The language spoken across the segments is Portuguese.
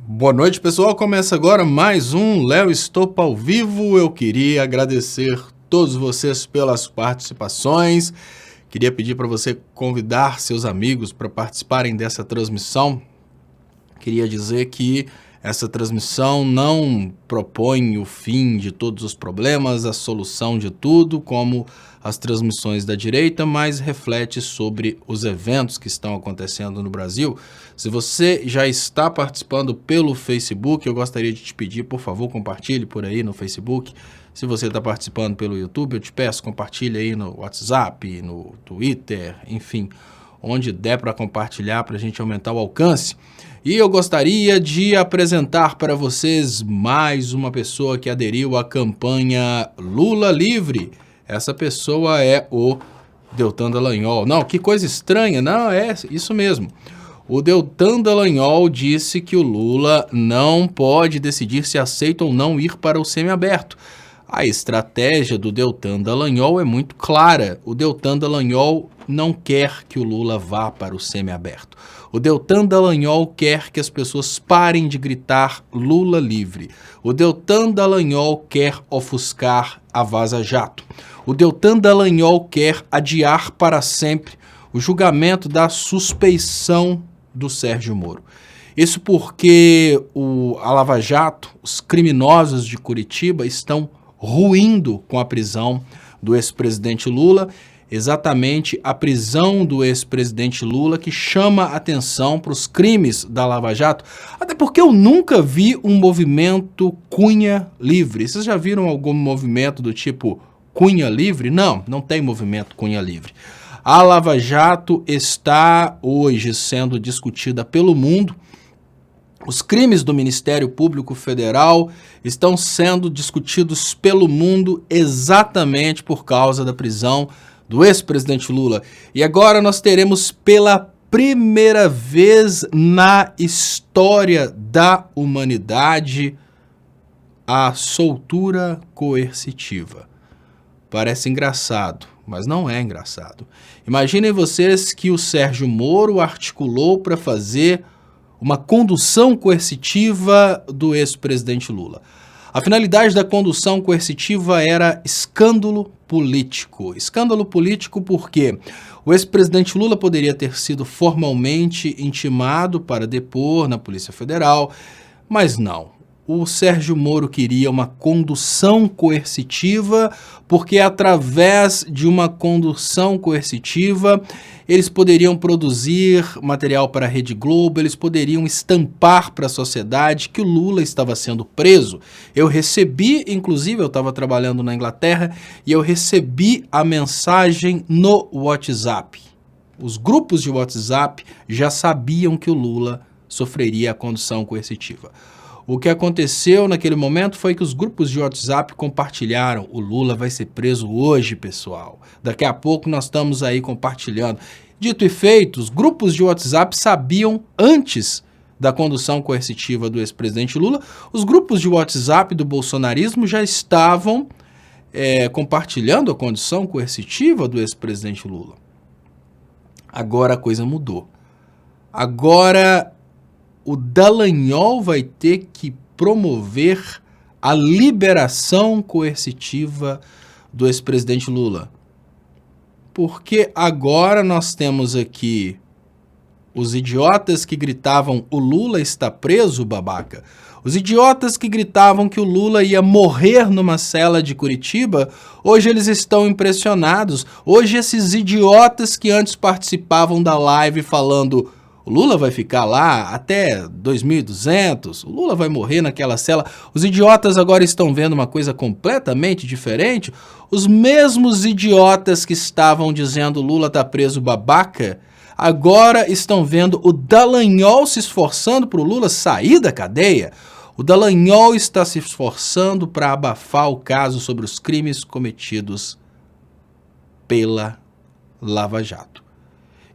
Boa noite, pessoal. Começa agora mais um Léo Stop ao vivo. Eu queria agradecer todos vocês pelas participações. Queria pedir para você convidar seus amigos para participarem dessa transmissão. Queria dizer que essa transmissão não propõe o fim de todos os problemas, a solução de tudo, como as transmissões da direita, mas reflete sobre os eventos que estão acontecendo no Brasil. Se você já está participando pelo Facebook, eu gostaria de te pedir, por favor, compartilhe por aí no Facebook. Se você está participando pelo YouTube, eu te peço, compartilhe aí no WhatsApp, no Twitter, enfim, onde der para compartilhar para a gente aumentar o alcance. E eu gostaria de apresentar para vocês mais uma pessoa que aderiu à campanha Lula Livre. Essa pessoa é o Deltan Dallagnol. Não, que coisa estranha, não, é isso mesmo. O Deltan Dallagnol disse que o Lula não pode decidir se aceita ou não ir para o semiaberto. A estratégia do Deltan Dallagnol é muito clara. O Deltan Dallagnol não quer que o Lula vá para o semiaberto. O Deltan Dallagnol quer que as pessoas parem de gritar Lula livre. O Deltan Dallagnol quer ofuscar a Vaza Jato. O Deltan Dallagnol quer adiar para sempre o julgamento da suspeição do Sérgio Moro. Isso porque a Lava Jato, os criminosos de Curitiba, estão ruindo com a prisão do ex-presidente Lula, exatamente a prisão do ex-presidente Lula que chama atenção para os crimes da Lava Jato, até porque eu nunca vi um movimento Cunha Livre. Vocês já viram algum movimento do tipo Cunha Livre? Não, não tem movimento Cunha Livre. A Lava Jato está hoje sendo discutida pelo mundo. Os crimes do Ministério Público Federal estão sendo discutidos pelo mundo exatamente por causa da prisão do ex-presidente Lula. E agora nós teremos pela primeira vez na história da humanidade a soltura coercitiva. Parece engraçado, mas não é engraçado. Imaginem vocês que o Sérgio Moro articulou para fazer uma condução coercitiva do ex-presidente Lula. A finalidade da condução coercitiva era escândalo político. Escândalo político porque o ex-presidente Lula poderia ter sido formalmente intimado para depor na Polícia Federal, mas não. O Sérgio Moro queria uma condução coercitiva, porque através de uma condução coercitiva, eles poderiam produzir material para a Rede Globo, eles poderiam estampar para a sociedade que o Lula estava sendo preso. Eu recebi, inclusive, eu estava trabalhando na Inglaterra, e eu recebi a mensagem no WhatsApp. Os grupos de WhatsApp já sabiam que o Lula sofreria a condução coercitiva. O que aconteceu naquele momento foi que os grupos de WhatsApp compartilharam. O Lula vai ser preso hoje, pessoal. Daqui a pouco nós estamos aí compartilhando. Dito e feito, os grupos de WhatsApp sabiam antes da condução coercitiva do ex-presidente Lula. Os grupos de WhatsApp do bolsonarismo já estavam compartilhando a condução coercitiva do ex-presidente Lula. Agora a coisa mudou. Agora o Dallagnol vai ter que promover a liberação coercitiva do ex-presidente Lula. Porque agora nós temos aqui os idiotas que gritavam o Lula está preso, babaca. Os idiotas que gritavam que o Lula ia morrer numa cela de Curitiba, hoje eles estão impressionados. Hoje esses idiotas que antes participavam da live falando o Lula vai ficar lá até 2200, o Lula vai morrer naquela cela. Os idiotas agora estão vendo uma coisa completamente diferente. Os mesmos idiotas que estavam dizendo Lula tá preso babaca, agora estão vendo o Dallagnol se esforçando para o Lula sair da cadeia. O Dallagnol está se esforçando para abafar o caso sobre os crimes cometidos pela Lava Jato.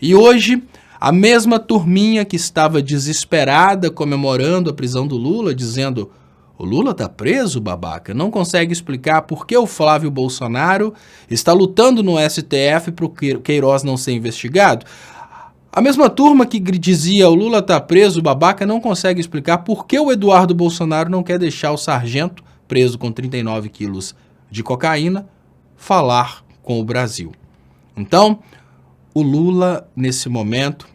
E hoje a mesma turminha que estava desesperada comemorando a prisão do Lula, dizendo o Lula tá preso, babaca, não consegue explicar por que o Flávio Bolsonaro está lutando no STF para o Queiroz não ser investigado. A mesma turma que dizia o Lula tá preso, o babaca, não consegue explicar por que o Eduardo Bolsonaro não quer deixar o sargento, preso com 39 quilos de cocaína, falar com o Brasil. Então, o Lula, nesse momento,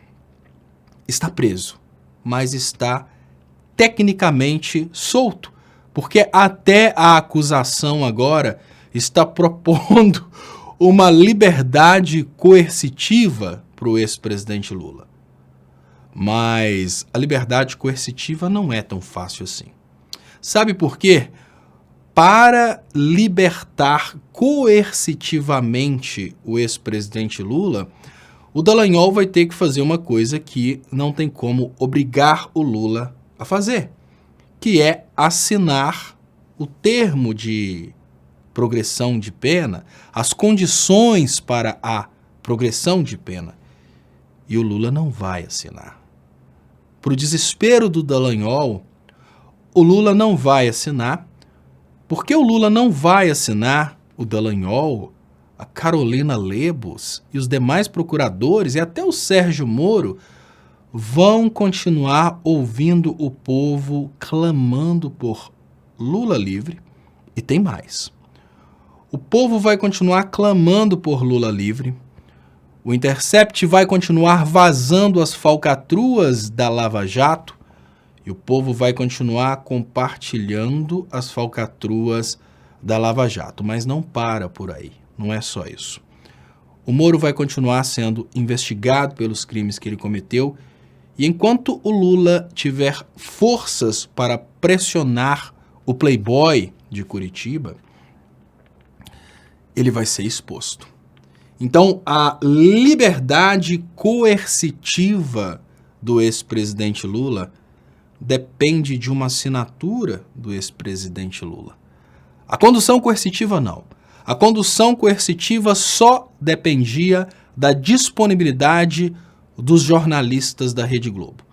está preso, mas está tecnicamente solto, porque até a acusação agora está propondo uma liberdade coercitiva para o ex-presidente Lula. Mas a liberdade coercitiva não é tão fácil assim. Sabe por quê? Para libertar coercitivamente o ex-presidente Lula, o Dallagnol vai ter que fazer uma coisa que não tem como obrigar o Lula a fazer, que é assinar o termo de progressão de pena, as condições para a progressão de pena. E o Lula não vai assinar. Para o desespero do Dallagnol, o Lula não vai assinar. Porque o Lula não vai assinar, o Dallagnol, a Carolina Lebos e os demais procuradores e até o Sérgio Moro vão continuar ouvindo o povo clamando por Lula livre. E tem mais. O povo vai continuar clamando por Lula livre. O Intercept vai continuar vazando as falcatruas da Lava Jato. E o povo vai continuar compartilhando as falcatruas da Lava Jato. Mas não para por aí. Não é só isso. O Moro vai continuar sendo investigado pelos crimes que ele cometeu. E enquanto o Lula tiver forças para pressionar o Playboy de Curitiba, ele vai ser exposto. Então, a liberdade coercitiva do ex-presidente Lula depende de uma assinatura do ex-presidente Lula. A condução coercitiva não. A condução coercitiva só dependia da disponibilidade dos jornalistas da Rede Globo.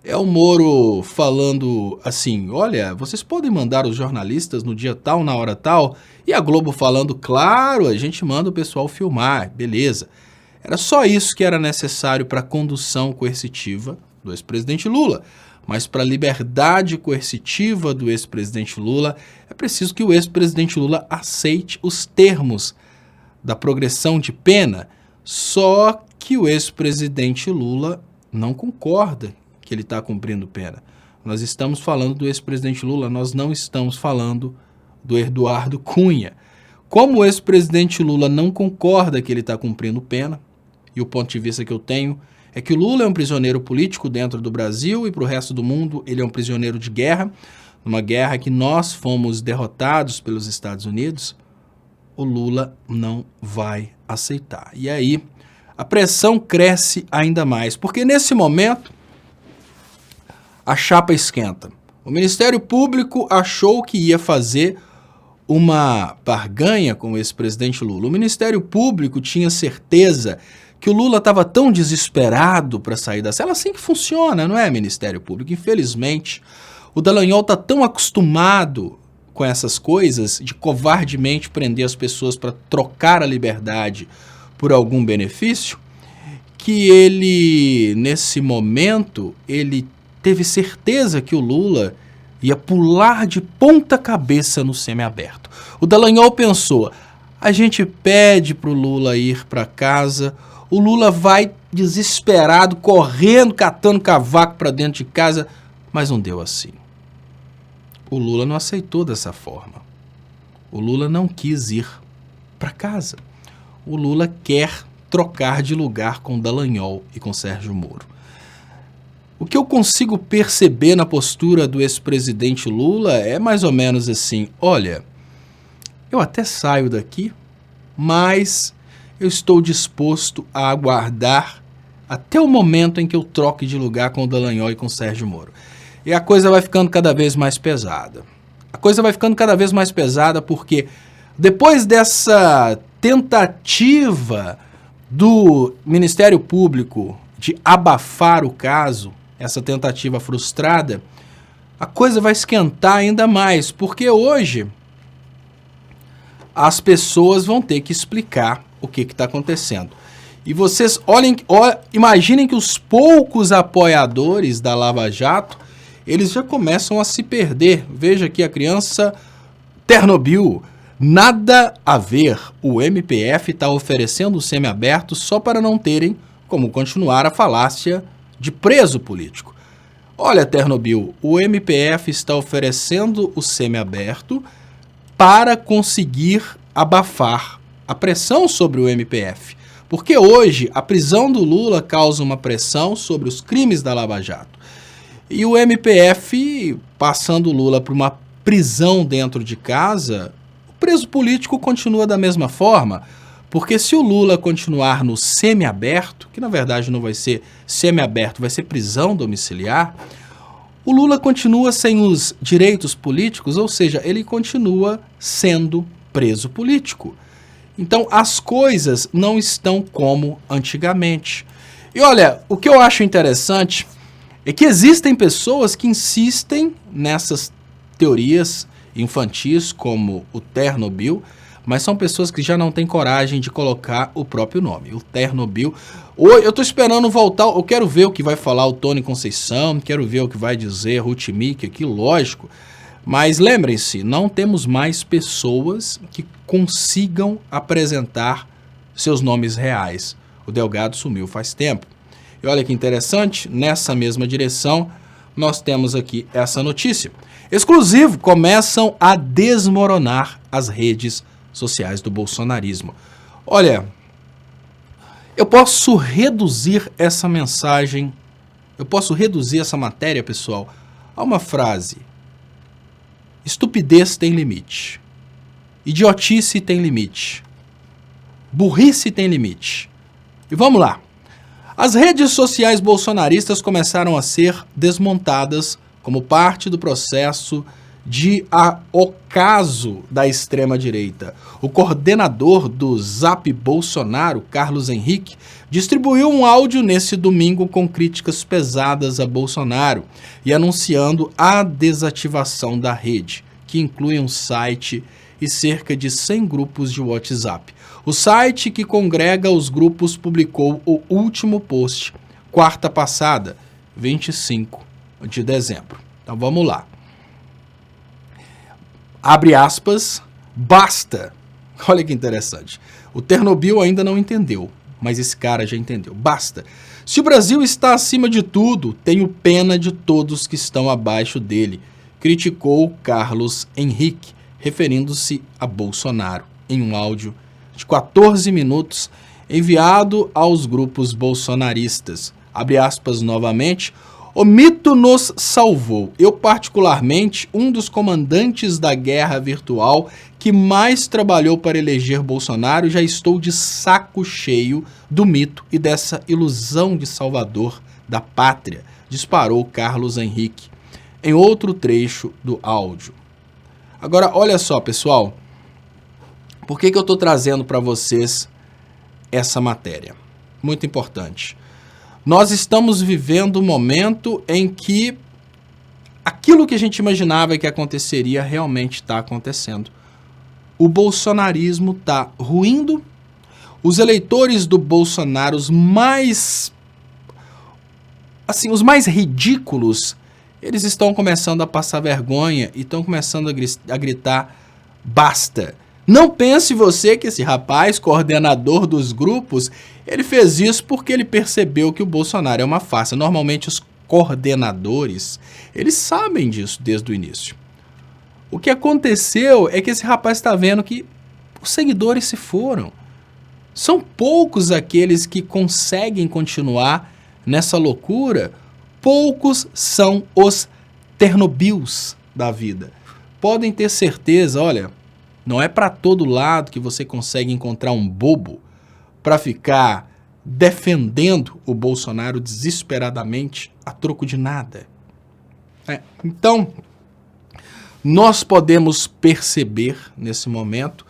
É o Moro falando assim, olha, vocês podem mandar os jornalistas no dia tal, na hora tal, e a Globo falando, claro, a gente manda o pessoal filmar, beleza. Era só isso que era necessário para a condução coercitiva do ex-presidente Lula. Mas para a liberdade coercitiva do ex-presidente Lula, é preciso que o ex-presidente Lula aceite os termos da progressão de pena, só que o ex-presidente Lula não concorda que ele está cumprindo pena. Nós estamos falando do ex-presidente Lula, nós não estamos falando do Eduardo Cunha. Como o ex-presidente Lula não concorda que ele está cumprindo pena, e o ponto de vista que eu tenho é que o Lula é um prisioneiro político dentro do Brasil e para o resto do mundo ele é um prisioneiro de guerra, numa guerra que nós fomos derrotados pelos Estados Unidos, o Lula não vai aceitar. E aí a pressão cresce ainda mais, porque nesse momento a chapa esquenta. O Ministério Público achou que ia fazer uma barganha com o ex-presidente Lula. O Ministério Público tinha certeza que o Lula estava tão desesperado para sair da cela. Assim que funciona, não é, Ministério Público? Infelizmente, o Dallagnol está tão acostumado com essas coisas de covardemente prender as pessoas para trocar a liberdade por algum benefício, que ele, nesse momento, ele teve certeza que o Lula ia pular de ponta cabeça no semiaberto. O Dallagnol pensou, a gente pede para o Lula ir para casa, o Lula vai desesperado, correndo, catando cavaco para dentro de casa, mas não deu assim. O Lula não aceitou dessa forma. O Lula não quis ir para casa. O Lula quer trocar de lugar com Dallagnol e com Sérgio Moro. O que eu consigo perceber na postura do ex-presidente Lula é mais ou menos assim, olha, eu até saio daqui, mas eu estou disposto a aguardar até o momento em que eu troque de lugar com o Dallagnol e com o Sérgio Moro. E a coisa vai ficando cada vez mais pesada. A coisa vai ficando cada vez mais pesada porque depois dessa tentativa do Ministério Público de abafar o caso, essa tentativa frustrada, a coisa vai esquentar ainda mais, porque hoje as pessoas vão ter que explicar o que está acontecendo. E vocês imaginem que os poucos apoiadores da Lava Jato, eles já começam a se perder. Veja aqui a criança Ternobil. Nada a ver. O MPF está oferecendo o semiaberto só para não terem como continuar a falácia de preso político. Olha, Ternobil, o MPF está oferecendo o semiaberto para conseguir abafar a pressão sobre o MPF. Porque hoje a prisão do Lula causa uma pressão sobre os crimes da Lava Jato. E o MPF, passando o Lula para uma prisão dentro de casa, o preso político continua da mesma forma. Porque se o Lula continuar no semiaberto, que na verdade não vai ser semiaberto, vai ser prisão domiciliar, o Lula continua sem os direitos políticos, ou seja, ele continua sendo preso político. Então as coisas não estão como antigamente. E olha, o que eu acho interessante é que existem pessoas que insistem nessas teorias infantis, como o Ternobil, mas são pessoas que já não têm coragem de colocar o próprio nome, o Ternobil. Eu tô esperando voltar, eu quero ver o que vai falar o Tony Conceição, quero ver o que vai dizer Ruth Mick aqui, lógico. Mas lembrem-se, não temos mais pessoas que consigam apresentar seus nomes reais. O Delgado sumiu faz tempo. E olha que interessante, nessa mesma direção, nós temos aqui essa notícia. Exclusivo, começam a desmoronar as redes sociais do bolsonarismo. Olha, eu posso reduzir essa mensagem, eu posso reduzir essa matéria, pessoal, a uma frase. Estupidez tem limite. Idiotice tem limite. Burrice tem limite. E vamos lá. As redes sociais bolsonaristas começaram a ser desmontadas como parte do processo de ocaso da extrema-direita. O coordenador do Zap Bolsonaro, Carlos Henrique, distribuiu um áudio nesse domingo com críticas pesadas a Bolsonaro e anunciando a desativação da rede, que inclui um site e cerca de 100 grupos de WhatsApp. O site que congrega os grupos publicou o último post, quarta passada, 25 de dezembro. Então vamos lá. Abre aspas, basta. Olha que interessante. O Ternobil ainda não entendeu, mas esse cara já entendeu. Basta. Se o Brasil está acima de tudo, tenho pena de todos que estão abaixo dele, criticou Carlos Henrique, referindo-se a Bolsonaro, em um áudio de 14 minutos enviado aos grupos bolsonaristas. Abre aspas novamente. O mito nos salvou. Eu, particularmente, um dos comandantes da guerra virtual que mais trabalhou para eleger Bolsonaro, já estou de saco cheio do mito e dessa ilusão de salvador da pátria, disparou Carlos Henrique em outro trecho do áudio. Agora, olha só, pessoal, por que eu estou trazendo para vocês essa matéria? Muito importante. Nós estamos vivendo um momento em que aquilo que a gente imaginava que aconteceria realmente está acontecendo. O bolsonarismo está ruindo, os eleitores do Bolsonaro, os mais ridículos, eles estão começando a passar vergonha e estão começando a gritar, basta. Não pense você que esse rapaz, coordenador dos grupos, ele fez isso porque ele percebeu que o Bolsonaro é uma farsa. Normalmente os coordenadores, eles sabem disso desde o início. O que aconteceu é que esse rapaz está vendo que os seguidores se foram. São poucos aqueles que conseguem continuar nessa loucura. Poucos são os Ternobils da vida. Podem ter certeza, olha, não é para todo lado que você consegue encontrar um bobo para ficar defendendo o Bolsonaro desesperadamente a troco de nada. Então, nós podemos perceber nesse momento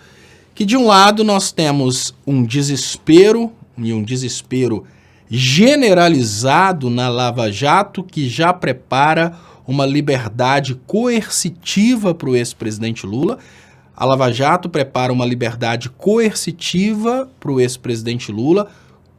que de um lado nós temos um desespero, e um desespero generalizado na Lava Jato, que já prepara uma liberdade coercitiva para o ex-presidente Lula. A Lava Jato prepara uma liberdade coercitiva para o ex-presidente Lula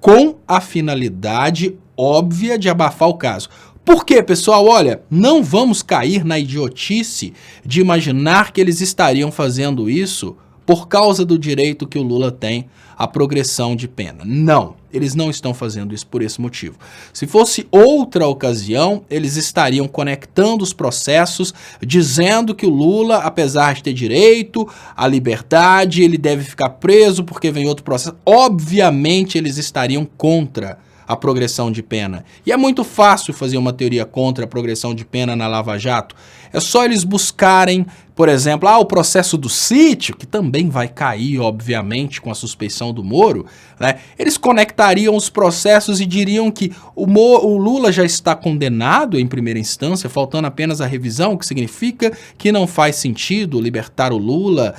com a finalidade óbvia de abafar o caso. Por quê, pessoal? Olha, não vamos cair na idiotice de imaginar que eles estariam fazendo isso por causa do direito que o Lula tem à progressão de pena. Não, eles não estão fazendo isso por esse motivo. Se fosse outra ocasião, eles estariam conectando os processos, dizendo que o Lula, apesar de ter direito à liberdade, ele deve ficar preso porque vem outro processo. Obviamente, eles estariam contra a progressão de pena. E é muito fácil fazer uma teoria contra a progressão de pena na Lava Jato. É só eles buscarem, por exemplo, o processo do sítio, que também vai cair, obviamente, com a suspeição do Moro, né? Eles conectariam os processos e diriam que o Lula já está condenado em primeira instância, faltando apenas a revisão, o que significa que não faz sentido libertar o Lula.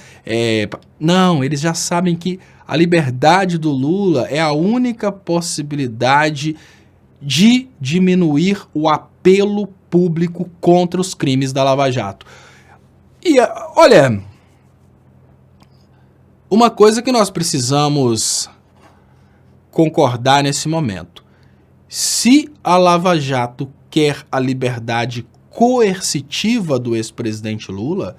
Não, eles já sabem que a liberdade do Lula é a única possibilidade de diminuir o apelo público contra os crimes da Lava Jato. E, olha, uma coisa que nós precisamos concordar nesse momento. Se a Lava Jato quer a liberdade coercitiva do ex-presidente Lula,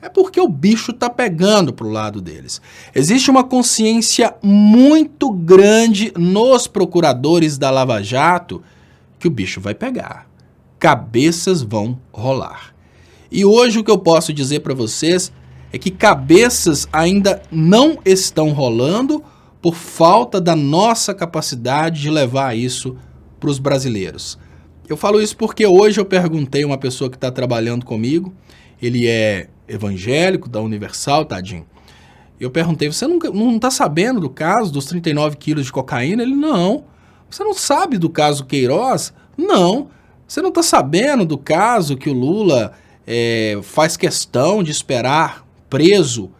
é porque o bicho tá pegando pro lado deles. Existe uma consciência muito grande nos procuradores da Lava Jato que o bicho vai pegar. Cabeças vão rolar. E hoje o que eu posso dizer para vocês é que cabeças ainda não estão rolando por falta da nossa capacidade de levar isso para os brasileiros. Eu falo isso porque hoje eu perguntei a uma pessoa que está trabalhando comigo, ele é evangélico da Universal, tadinho. Eu perguntei, você não está sabendo do caso dos 39 quilos de cocaína? Ele, não. Você não sabe do caso Queiroz? Não. Você não está sabendo do caso que o Lula faz questão de esperar preso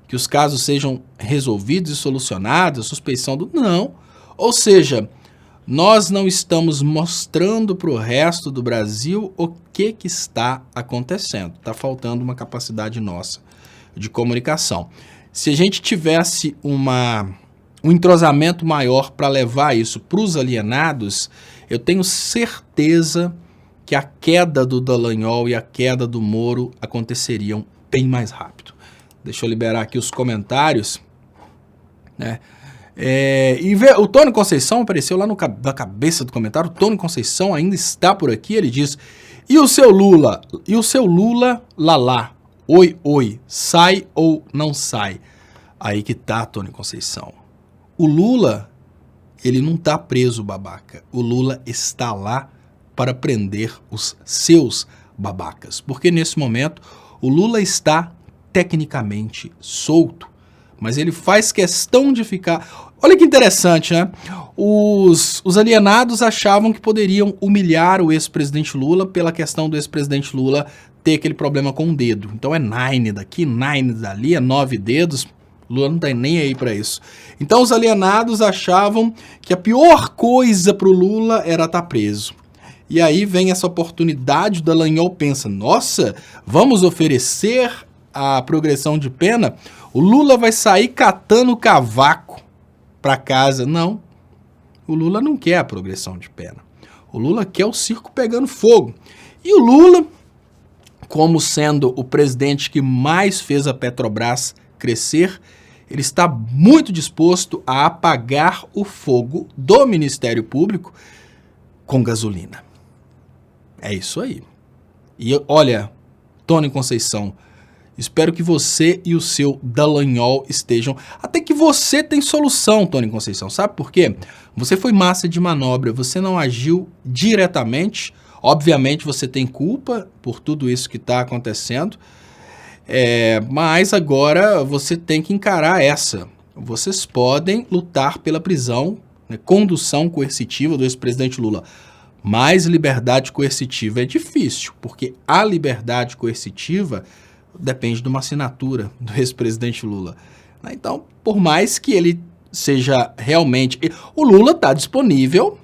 que os casos sejam resolvidos e solucionados, a suspeição do... Não. Ou seja, nós não estamos mostrando para o resto do Brasil o que está acontecendo. Está faltando uma capacidade nossa de comunicação. Se a gente tivesse um entrosamento maior para levar isso para os alienados, eu tenho certeza que a queda do Dallagnol e a queda do Moro aconteceriam bem mais rápido. Deixa eu liberar aqui os comentários, né? E o Tony Conceição apareceu lá na cabeça do comentário. O Tony Conceição ainda está por aqui. Ele diz: e o seu Lula? E o seu Lula, lalá? Oi, oi, sai ou não sai? Aí que tá, Tony Conceição. O Lula, ele não tá preso, babaca. O Lula está lá para prender os seus babacas. Porque nesse momento, o Lula está tecnicamente solto, mas ele faz questão de ficar... Olha que interessante, né? Os alienados achavam que poderiam humilhar o ex-presidente Lula pela questão do ex-presidente Lula ter aquele problema com o dedo. Então é 9 daqui, 9 dali, é 9 dedos. Lula não tá nem aí para isso. Então os alienados achavam que a pior coisa pro Lula era estar preso. E aí vem essa oportunidade, o Dallagnol pensa, nossa, vamos oferecer a progressão de pena, o Lula vai sair catando cavaco para casa. Não, o Lula não quer a progressão de pena. O Lula quer o circo pegando fogo. E o Lula, como sendo o presidente que mais fez a Petrobras crescer, ele está muito disposto a apagar o fogo do Ministério Público com gasolina. É isso aí. E olha, Tony Conceição, espero que você e o seu Dallagnol estejam... Até que você tem solução, Tony Conceição. Sabe por quê? Você foi massa de manobra, você não agiu diretamente. Obviamente você tem culpa por tudo isso que está acontecendo. Mas agora você tem que encarar essa. Vocês podem lutar pela prisão, né, condução coercitiva do ex-presidente Lula. Mas liberdade coercitiva é difícil, porque a liberdade coercitiva depende de uma assinatura do ex-presidente Lula. Então, por mais que ele seja realmente... O Lula está disponível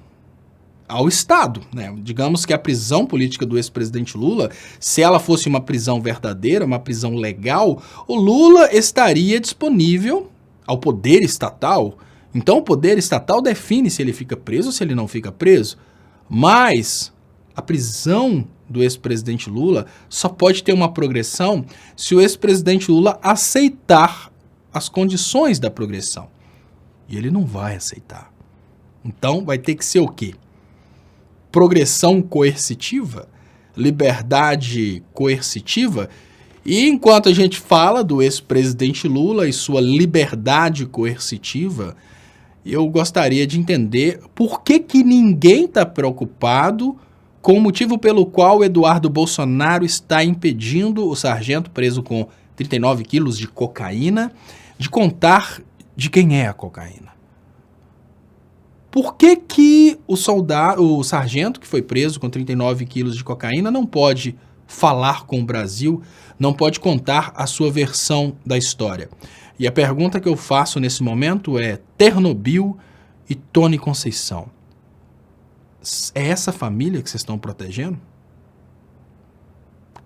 ao Estado, né? Digamos que a prisão política do ex-presidente Lula, se ela fosse uma prisão verdadeira, uma prisão legal, o Lula estaria disponível ao poder estatal Então o poder estatal define se ele fica preso ou se ele não fica preso. Mas a prisão do ex-presidente Lula só pode ter uma progressão se o ex-presidente Lula aceitar as condições da progressão. E ele não vai aceitar. Então vai ter que ser o quê? Progressão coercitiva? Liberdade coercitiva? E enquanto a gente fala do ex-presidente Lula e sua liberdade coercitiva, eu gostaria de entender por que ninguém está preocupado com o motivo pelo qual Eduardo Bolsonaro está impedindo o sargento preso com 39 quilos de cocaína de contar de quem é a cocaína. Por que o sargento que foi preso com 39 quilos de cocaína não pode falar com o Brasil, não pode contar a sua versão da história? E a pergunta que eu faço nesse momento é: Ternobil e Tony Conceição, é essa família que vocês estão protegendo?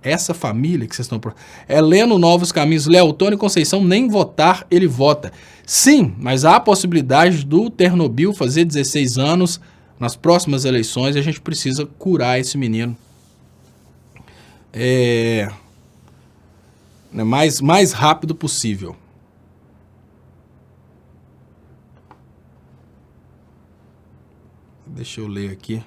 Essa família que vocês estão protegendo? É lendo Novos Caminhos, Léo, Tony Conceição nem votar, ele vota. Sim, mas há a possibilidade do Ternobil fazer 16 anos nas próximas eleições e a gente precisa curar esse menino. Mais rápido possível. Deixa eu ler aqui.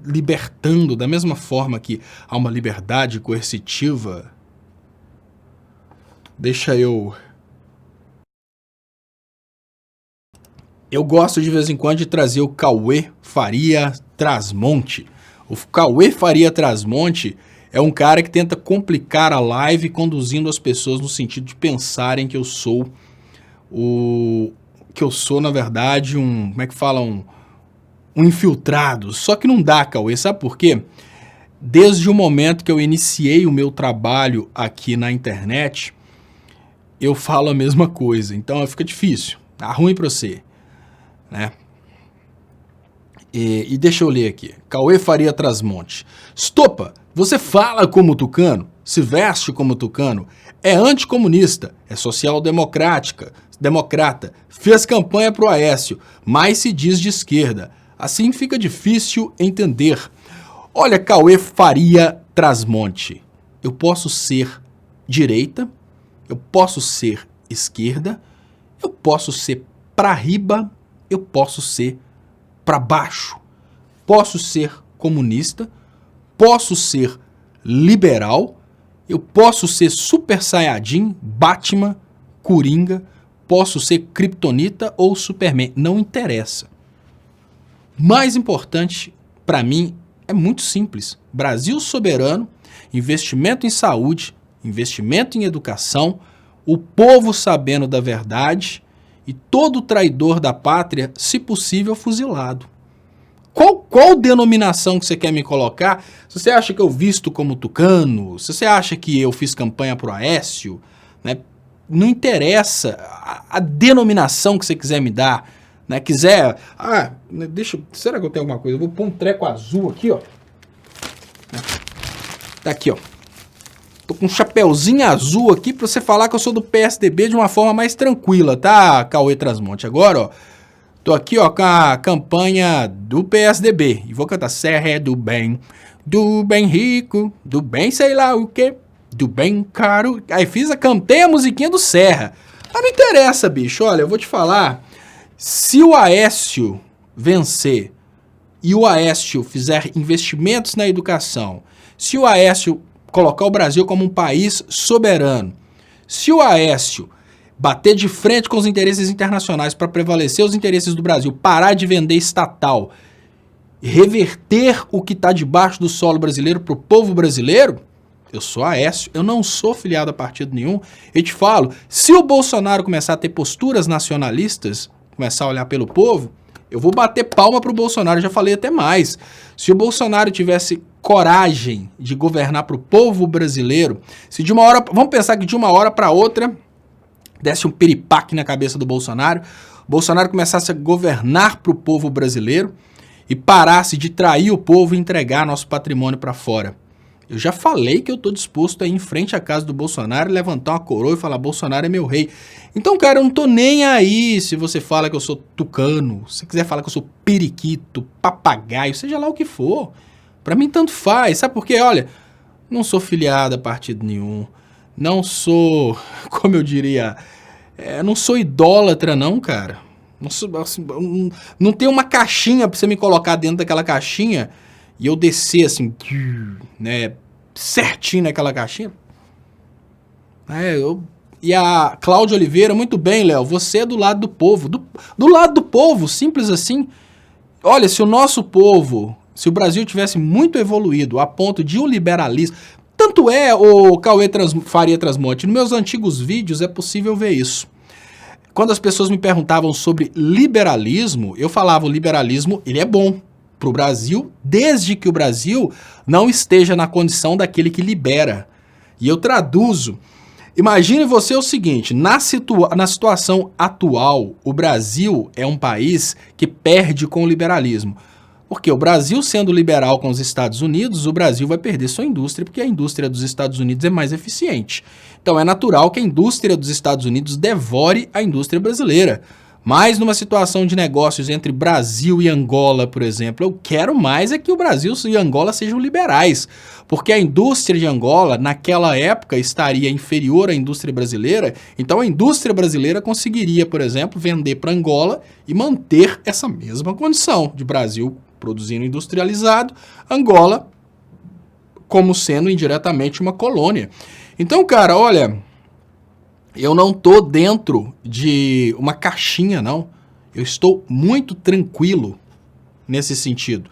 Libertando, da mesma forma que há uma liberdade coercitiva. Deixa eu... Eu gosto de vez em quando de trazer o Cauê Faria Trasmonte. O Cauê Faria Trasmonte é um cara que tenta complicar a live, conduzindo as pessoas no sentido de pensarem que eu sou na verdade, como é que fala? Um infiltrado. Só que não dá, Cauê. Sabe por quê? Desde o momento que eu iniciei o meu trabalho aqui na internet, eu falo a mesma coisa. Então fica difícil. Tá ruim pra você, né? E deixa eu ler aqui. Cauê Faria Trasmonte. Estopa, você fala como tucano, se veste como tucano, é anticomunista, é social-democrata, fez campanha pro Aécio, mas se diz de esquerda. Assim fica difícil entender. Olha, Cauê Faria Trasmonte, eu posso ser direita, eu posso ser esquerda, eu posso ser pra riba, eu posso ser pra baixo, posso ser comunista, posso ser liberal, eu posso ser Super Saiyajin, Batman, Coringa, posso ser Kryptonita ou Superman, não interessa. Mais importante para mim é muito simples: Brasil soberano, investimento em saúde, investimento em educação, o povo sabendo da verdade e todo traidor da pátria, se possível, fuzilado. Qual denominação que você quer me colocar? Se você acha que eu visto como tucano, se você acha que eu fiz campanha pro Aécio, né? Não interessa a denominação que você quiser me dar, né? Quiser... será que eu tenho alguma coisa? Eu vou pôr um treco azul aqui, ó. Tá aqui, ó. Tô com um chapeuzinho azul aqui pra você falar que eu sou do PSDB de uma forma mais tranquila, tá, Cauê Trasmonte? Agora, ó, tô aqui, ó, com a campanha do PSDB. E vou cantar Serra é do bem rico, do bem sei lá o quê, do bem caro. Aí cantei a musiquinha do Serra. Mas não interessa, bicho. Olha, eu vou te falar. Se o Aécio vencer e o Aécio fizer investimentos na educação, se o Aécio colocar o Brasil como um país soberano, se o Aécio bater de frente com os interesses internacionais para prevalecer os interesses do Brasil, parar de vender estatal, reverter o que está debaixo do solo brasileiro para o povo brasileiro, eu sou Aécio, eu não sou filiado a partido nenhum. Eu te falo, se o Bolsonaro começar a ter posturas nacionalistas, começar a olhar pelo povo, eu vou bater palma pro Bolsonaro, eu já falei até mais. Se o Bolsonaro tivesse coragem de governar pro povo brasileiro, se de uma hora, vamos pensar que de uma hora para outra desse um piripaque na cabeça do Bolsonaro, o Bolsonaro começasse a governar pro povo brasileiro e parasse de trair o povo e entregar nosso patrimônio para fora. Eu já falei que eu tô disposto a ir em frente à casa do Bolsonaro, levantar uma coroa e falar, Bolsonaro é meu rei. Então, cara, eu não tô nem aí se você fala que eu sou tucano, se você quiser falar que eu sou periquito, papagaio, seja lá o que for. Pra mim, tanto faz. Sabe por quê? Olha, não sou filiado a partido nenhum. Não sou, como eu diria, não sou idólatra não, cara. Não, sou, assim, não tem uma caixinha pra você me colocar dentro daquela caixinha e eu descer assim, né, certinho naquela caixinha. E a Cláudia Oliveira, muito bem, Léo, você é do lado do povo. Do lado do povo, simples assim. Olha, se o nosso povo, se o Brasil tivesse muito evoluído a ponto de um liberalismo... Tanto é, o Cauê Faria Trasmonte, nos meus antigos vídeos é possível ver isso. Quando as pessoas me perguntavam sobre liberalismo, eu falava, o liberalismo, ele é bom para o Brasil, desde que o Brasil não esteja na condição daquele que libera. E eu traduzo. Imagine você o seguinte, na situação atual, o Brasil é um país que perde com o liberalismo. Porque o Brasil sendo liberal com os Estados Unidos, o Brasil vai perder sua indústria, porque a indústria dos Estados Unidos é mais eficiente. Então é natural que a indústria dos Estados Unidos devore a indústria brasileira. Mas numa situação de negócios entre Brasil e Angola, por exemplo, eu quero mais é que o Brasil e Angola sejam liberais. Porque a indústria de Angola, naquela época, estaria inferior à indústria brasileira. Então a indústria brasileira conseguiria, por exemplo, vender para Angola e manter essa mesma condição de Brasil produzindo industrializado, Angola como sendo indiretamente uma colônia. Então, cara, olha, eu não tô dentro de uma caixinha, não. Eu estou muito tranquilo nesse sentido.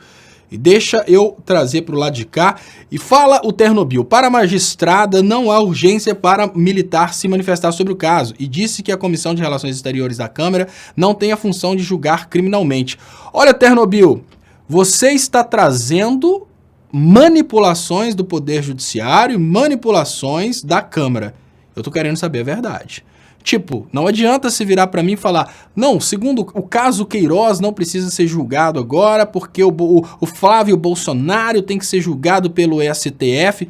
E deixa eu trazer para o lado de cá. E fala o Ternobil, para a magistrada não há urgência para militar se manifestar sobre o caso. E disse que a Comissão de Relações Exteriores da Câmara não tem a função de julgar criminalmente. Olha, Ternobil, você está trazendo manipulações do Poder Judiciário, manipulações da Câmara. Eu tô querendo saber a verdade. Tipo, não adianta se virar para mim e falar, não, segundo o caso Queiroz não precisa ser julgado agora porque o Flávio Bolsonaro tem que ser julgado pelo STF.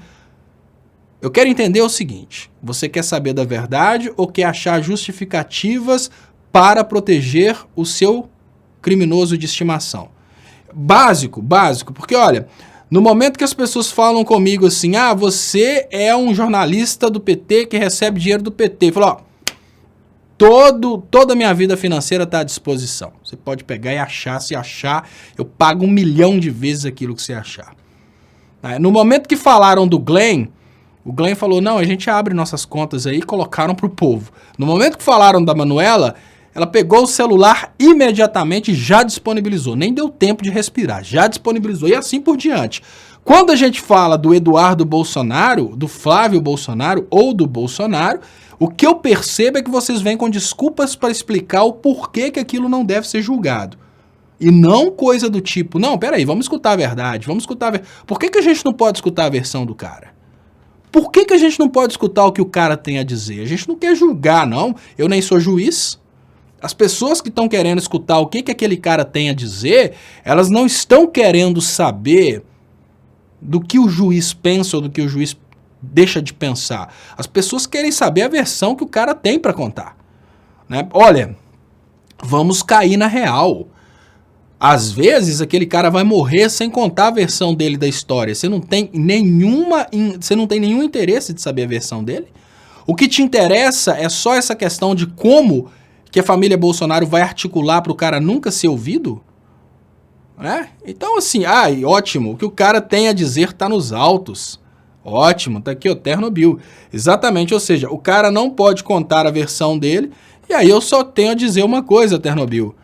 Eu quero entender o seguinte, você quer saber da verdade ou quer achar justificativas para proteger o seu criminoso de estimação? Básico, porque olha, no momento que as pessoas falam comigo assim, ah, você é um jornalista do PT que recebe dinheiro do PT, eu falo, ó, toda a minha vida financeira está à disposição. Você pode pegar e achar, se achar, eu pago 1 milhão de vezes aquilo que você achar. No momento que falaram do Glenn, o Glenn falou, não, a gente abre nossas contas aí e colocaram pro povo. No momento que falaram da Manuela, ela pegou o celular imediatamente e já disponibilizou. Nem deu tempo de respirar, já disponibilizou. E assim por diante. Quando a gente fala do Eduardo Bolsonaro, do Flávio Bolsonaro ou do Bolsonaro, o que eu percebo é que vocês vêm com desculpas para explicar o porquê que aquilo não deve ser julgado. E não coisa do tipo, não, peraí, vamos escutar a verdade, vamos escutar a verdade. Por que a gente não pode escutar a versão do cara? Por que a gente não pode escutar o que o cara tem a dizer? A gente não quer julgar, não. Eu nem sou juiz. As pessoas que estão querendo escutar o que aquele cara tem a dizer, elas não estão querendo saber do que o juiz pensa ou do que o juiz deixa de pensar. As pessoas querem saber a versão que o cara tem para contar. Né? Olha, vamos cair na real. Às vezes aquele cara vai morrer sem contar a versão dele da história. Você não tem nenhum interesse de saber a versão dele. O que te interessa é só essa questão de como que a família Bolsonaro vai articular para o cara nunca ser ouvido? Né? Então assim, ótimo, o que o cara tem a dizer tá nos autos. Ótimo, tá aqui o Ternobil. Exatamente, ou seja, o cara não pode contar a versão dele, e aí eu só tenho a dizer uma coisa, Ternobil.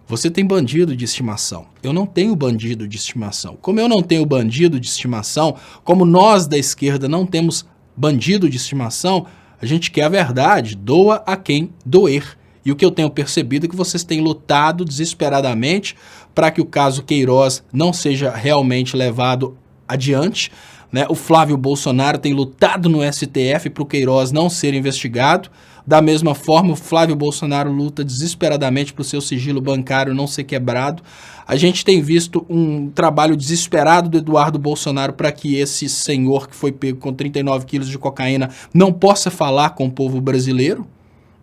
Você tem bandido de estimação. Eu não tenho bandido de estimação. Como eu não tenho bandido de estimação, como nós da esquerda não temos bandido de estimação, a gente quer a verdade, doa a quem doer. E o que eu tenho percebido é que vocês têm lutado desesperadamente para que o caso Queiroz não seja realmente levado adiante, né? O Flávio Bolsonaro tem lutado no STF para o Queiroz não ser investigado. Da mesma forma, o Flávio Bolsonaro luta desesperadamente para o seu sigilo bancário não ser quebrado. A gente tem visto um trabalho desesperado do Eduardo Bolsonaro para que esse senhor que foi pego com 39 quilos de cocaína não possa falar com o povo brasileiro,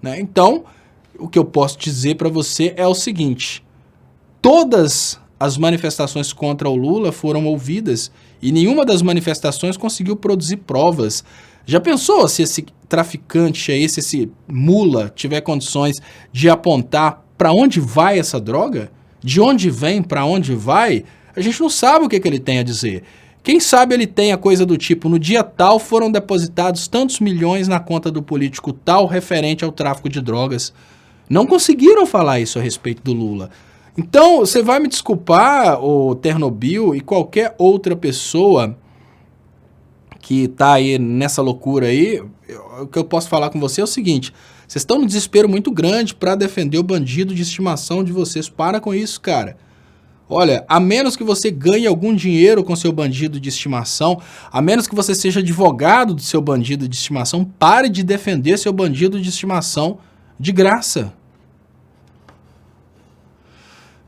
né? Então, o que eu posso dizer para você é o seguinte: todas as manifestações contra o Lula foram ouvidas e nenhuma das manifestações conseguiu produzir provas. Já pensou se esse traficante aí, se esse mula tiver condições de apontar para onde vai essa droga? De onde vem, para onde vai? A gente não sabe o que ele tem a dizer. Quem sabe ele tem a coisa do tipo: no dia tal foram depositados tantos milhões na conta do político tal referente ao tráfico de drogas. Não conseguiram falar isso a respeito do Lula. Então, você vai me desculpar, o Ternobil e qualquer outra pessoa que tá aí nessa loucura aí, o que eu posso falar com você é o seguinte: vocês estão num desespero muito grande para defender o bandido de estimação de vocês. Para com isso, cara. Olha, a menos que você ganhe algum dinheiro com seu bandido de estimação, a menos que você seja advogado do seu bandido de estimação, pare de defender seu bandido de estimação de graça.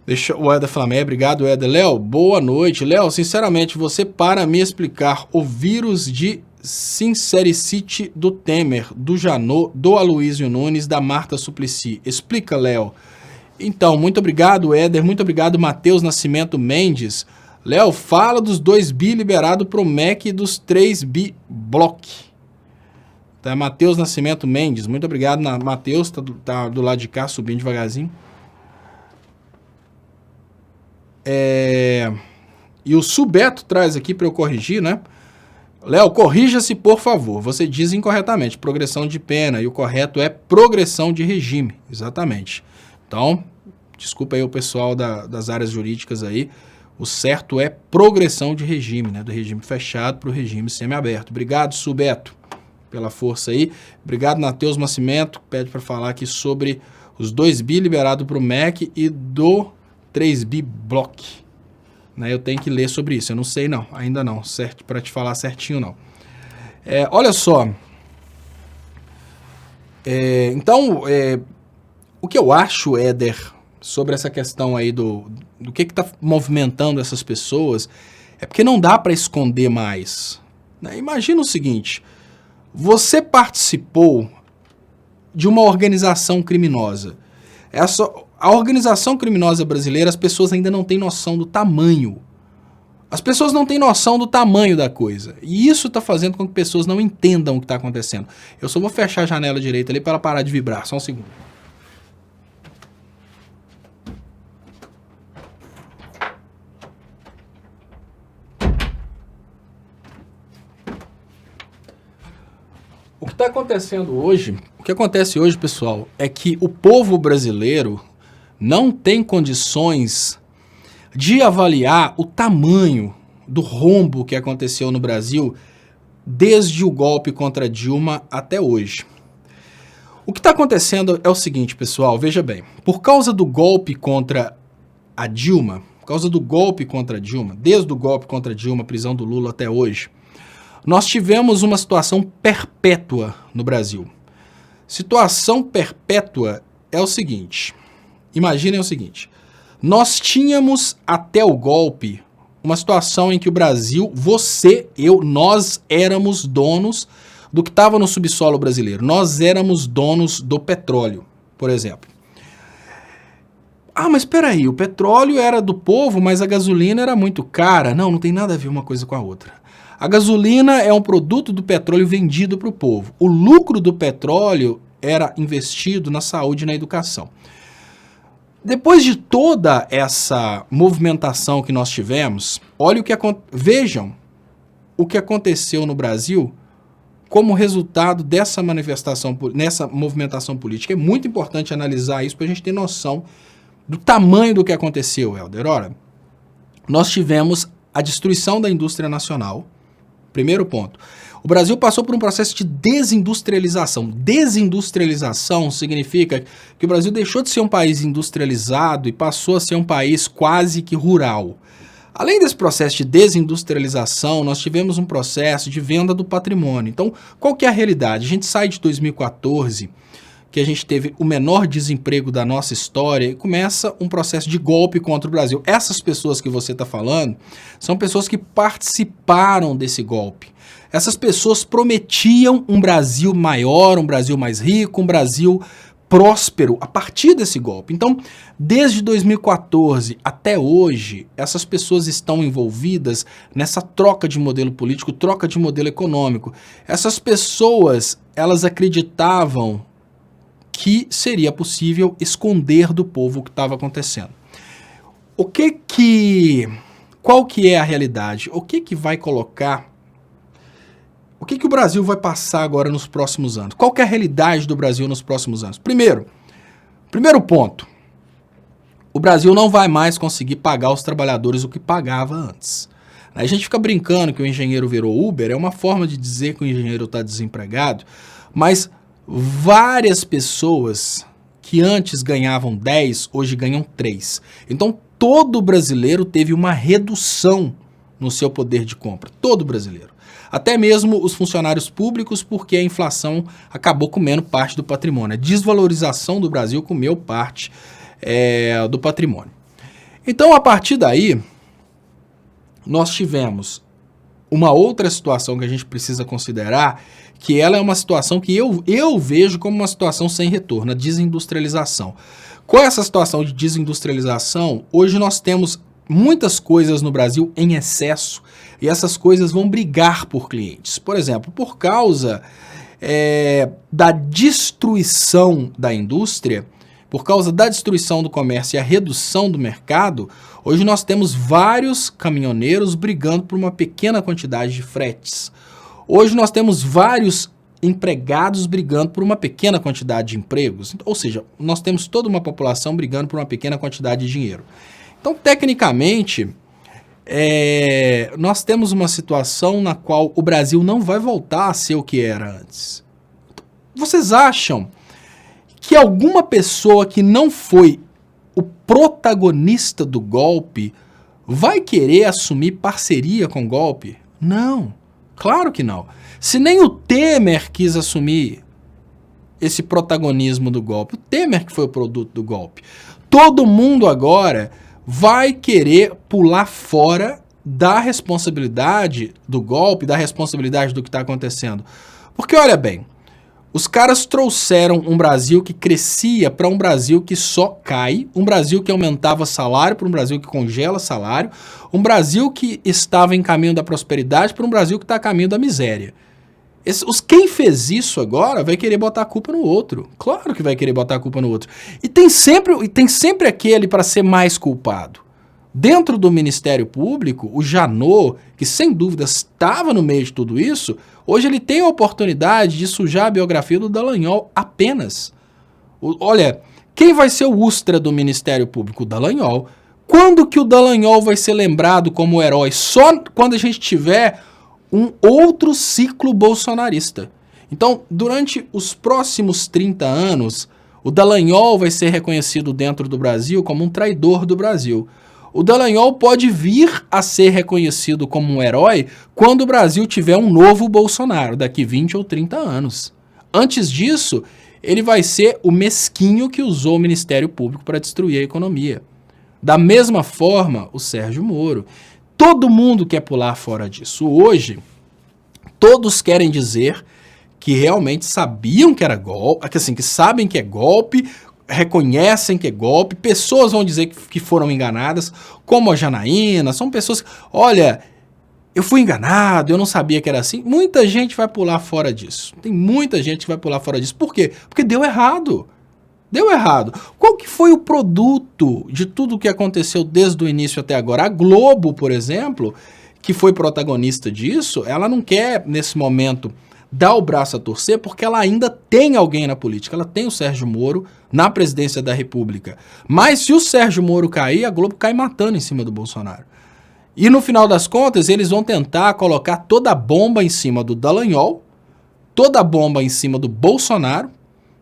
Deixa o Éder Flamé, obrigado, Éder. Léo, boa noite. Léo, sinceramente, você para me explicar o vírus de Sincericity do Temer, do Janot, do Aloysio Nunes, da Marta Suplicy. Explica, Léo. Então, muito obrigado, Éder. Muito obrigado, Matheus Nascimento Mendes. Léo, fala dos 2 bi liberado pro MEC e dos 3 bi block. Tá, Matheus Nascimento Mendes. Muito obrigado, Matheus. Tá do lado de cá, subindo devagarzinho. E o Subeto traz aqui para eu corrigir, né? Léo, corrija-se, por favor. Você diz incorretamente progressão de pena e o correto é progressão de regime. Exatamente. Então, desculpa aí o pessoal das áreas jurídicas aí. O certo é progressão de regime, né? Do regime fechado para o regime semiaberto. Obrigado, Subeto, pela força aí. Obrigado, Matheus Nascimento, que pede para falar aqui sobre os 2 bi liberados para o MEC e do 3B Block, né? Eu tenho que ler sobre isso, eu não sei não, ainda não, certo, para te falar certinho não. Olha só, então, o que eu acho, Éder, sobre essa questão aí do que está movimentando essas pessoas, é porque não dá para esconder mais, né? Imagina o seguinte: você participou de uma organização criminosa. A organização criminosa brasileira, as pessoas ainda não têm noção do tamanho. As pessoas não têm noção do tamanho da coisa. E isso está fazendo com que pessoas não entendam o que está acontecendo. Eu só vou fechar a janela direita ali para ela parar de vibrar. Só um segundo. O que está acontecendo hoje, o que acontece hoje, pessoal, é que o povo brasileiro não tem condições de avaliar o tamanho do rombo que aconteceu no Brasil desde o golpe contra Dilma até hoje. O que está acontecendo é o seguinte, pessoal, veja bem. Por causa do golpe contra a Dilma, desde o golpe contra a Dilma, prisão do Lula até hoje, nós tivemos uma situação perpétua no Brasil. Situação perpétua é o seguinte: imaginem o seguinte, nós tínhamos até o golpe uma situação em que o Brasil, você, eu, nós éramos donos do que estava no subsolo brasileiro. Nós éramos donos do petróleo, por exemplo. Ah, mas espera aí, o petróleo era do povo, mas a gasolina era muito cara. Não, não tem nada a ver uma coisa com a outra. A gasolina é um produto do petróleo vendido para o povo. O lucro do petróleo era investido na saúde e na educação. Depois de toda essa movimentação que nós tivemos, vejam o que aconteceu no Brasil como resultado dessa movimentação política. É muito importante analisar isso para a gente ter noção do tamanho do que aconteceu, Helder. Ora, nós tivemos a destruição da indústria nacional. Primeiro ponto. O Brasil passou por um processo de desindustrialização. Desindustrialização significa que o Brasil deixou de ser um país industrializado e passou a ser um país quase que rural. Além desse processo de desindustrialização, nós tivemos um processo de venda do patrimônio. Então, qual que é a realidade? A gente sai de 2014, que a gente teve o menor desemprego da nossa história, e começa um processo de golpe contra o Brasil. Essas pessoas que você está falando são pessoas que participaram desse golpe. Essas pessoas prometiam um Brasil maior, um Brasil mais rico, um Brasil próspero a partir desse golpe. Então, desde 2014 até hoje, essas pessoas estão envolvidas nessa troca de modelo político, troca de modelo econômico. Essas pessoas, elas acreditavam que seria possível esconder do povo o que estava acontecendo. Qual que é a realidade? O que vai colocar... O que o Brasil vai passar agora nos próximos anos? Qual que é a realidade do Brasil nos próximos anos? Primeiro ponto, o Brasil não vai mais conseguir pagar aos trabalhadores o que pagava antes. A gente fica brincando que o engenheiro virou Uber, é uma forma de dizer que o engenheiro está desempregado, mas várias pessoas que antes ganhavam 10, hoje ganham 3. Então, todo brasileiro teve uma redução no seu poder de compra, todo brasileiro. Até mesmo os funcionários públicos, porque a inflação acabou comendo parte do patrimônio. A desvalorização do Brasil comeu parte do patrimônio. Então, a partir daí, nós tivemos uma outra situação que a gente precisa considerar, que ela é uma situação que eu vejo como uma situação sem retorno, a desindustrialização. Com essa situação de desindustrialização, hoje nós temos muitas coisas no Brasil em excesso e essas coisas vão brigar por clientes. Por exemplo, por causa da destruição da indústria, por causa da destruição do comércio e a redução do mercado, hoje nós temos vários caminhoneiros brigando por uma pequena quantidade de fretes. Hoje nós temos vários empregados brigando por uma pequena quantidade de empregos. Ou seja, nós temos toda uma população brigando por uma pequena quantidade de dinheiro. Então, tecnicamente, nós temos uma situação na qual o Brasil não vai voltar a ser o que era antes. Vocês acham que alguma pessoa que não foi o protagonista do golpe vai querer assumir parceria com o golpe? Não, claro que não. Se nem o Temer quis assumir esse protagonismo do golpe, o Temer que foi o produto do golpe, todo mundo agora vai querer pular fora da responsabilidade do golpe, da responsabilidade do que está acontecendo. Porque, olha bem, os caras trouxeram um Brasil que crescia para um Brasil que só cai, um Brasil que aumentava salário para um Brasil que congela salário, um Brasil que estava em caminho da prosperidade para um Brasil que está a caminho da miséria. Quem fez isso agora vai querer botar a culpa no outro. Claro que vai querer botar a culpa no outro. E tem sempre aquele para ser mais culpado. Dentro do Ministério Público, o Janot, que sem dúvida estava no meio de tudo isso, hoje ele tem a oportunidade de sujar a biografia do Dallagnol apenas. Olha, quem vai ser o Ustra do Ministério Público? O Dallagnol. Quando que o Dallagnol vai ser lembrado como herói? Só quando a gente tiver um outro ciclo bolsonarista. Então, durante os próximos 30 anos, o Dallagnol vai ser reconhecido dentro do Brasil como um traidor do Brasil. O Dallagnol pode vir a ser reconhecido como um herói quando o Brasil tiver um novo Bolsonaro, daqui 20 ou 30 anos. Antes disso, ele vai ser o mesquinho que usou o Ministério Público para destruir a economia. Da mesma forma, o Sérgio Moro. Todo mundo quer pular fora disso. Hoje, todos querem dizer que realmente sabiam que era golpe, que sabem que é golpe, reconhecem que é golpe, pessoas vão dizer que foram enganadas, como a Janaína, são pessoas que, olha, eu fui enganado, eu não sabia que era assim. Muita gente vai pular fora disso. Tem muita gente que vai pular fora disso. Por quê? Porque deu errado. Deu errado. Qual que foi o produto de tudo o que aconteceu desde o início até agora? A Globo, por exemplo, que foi protagonista disso, ela não quer, nesse momento, dar o braço a torcer porque ela ainda tem alguém na política. Ela tem o Sérgio Moro na presidência da República. Mas se o Sérgio Moro cair, a Globo cai matando em cima do Bolsonaro. E no final das contas, eles vão tentar colocar toda a bomba em cima do Dallagnol, toda a bomba em cima do Bolsonaro.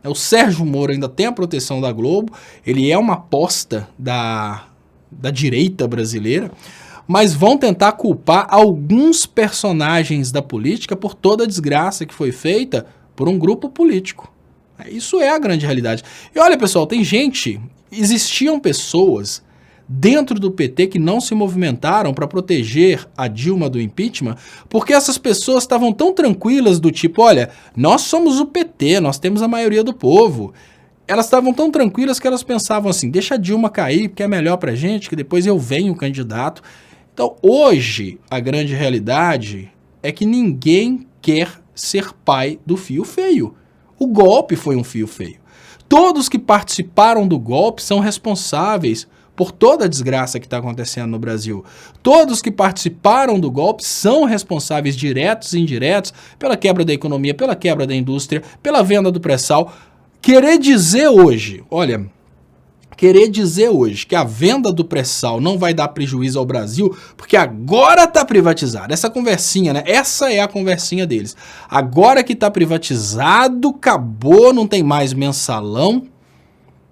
O Sérgio Moro ainda tem a proteção da Globo, ele é uma aposta da direita brasileira, mas vão tentar culpar alguns personagens da política por toda a desgraça que foi feita por um grupo político. Isso é a grande realidade. E olha, pessoal, existiam pessoas dentro do PT que não se movimentaram para proteger a Dilma do impeachment, porque essas pessoas estavam tão tranquilas do tipo, olha, nós somos o PT, nós temos a maioria do povo. Elas estavam tão tranquilas que elas pensavam assim, deixa a Dilma cair, porque é melhor pra gente, que depois eu venho candidato. Então, hoje, a grande realidade é que ninguém quer ser pai do fio feio. O golpe foi um fio feio. Todos que participaram do golpe são responsáveis por toda a desgraça que está acontecendo no Brasil. Todos que participaram do golpe são responsáveis diretos e indiretos pela quebra da economia, pela quebra da indústria, pela venda do pré-sal. Querer dizer hoje que a venda do pré-sal não vai dar prejuízo ao Brasil, porque agora está privatizado. Essa conversinha, né? Essa é a conversinha deles. Agora que está privatizado, acabou, não tem mais mensalão.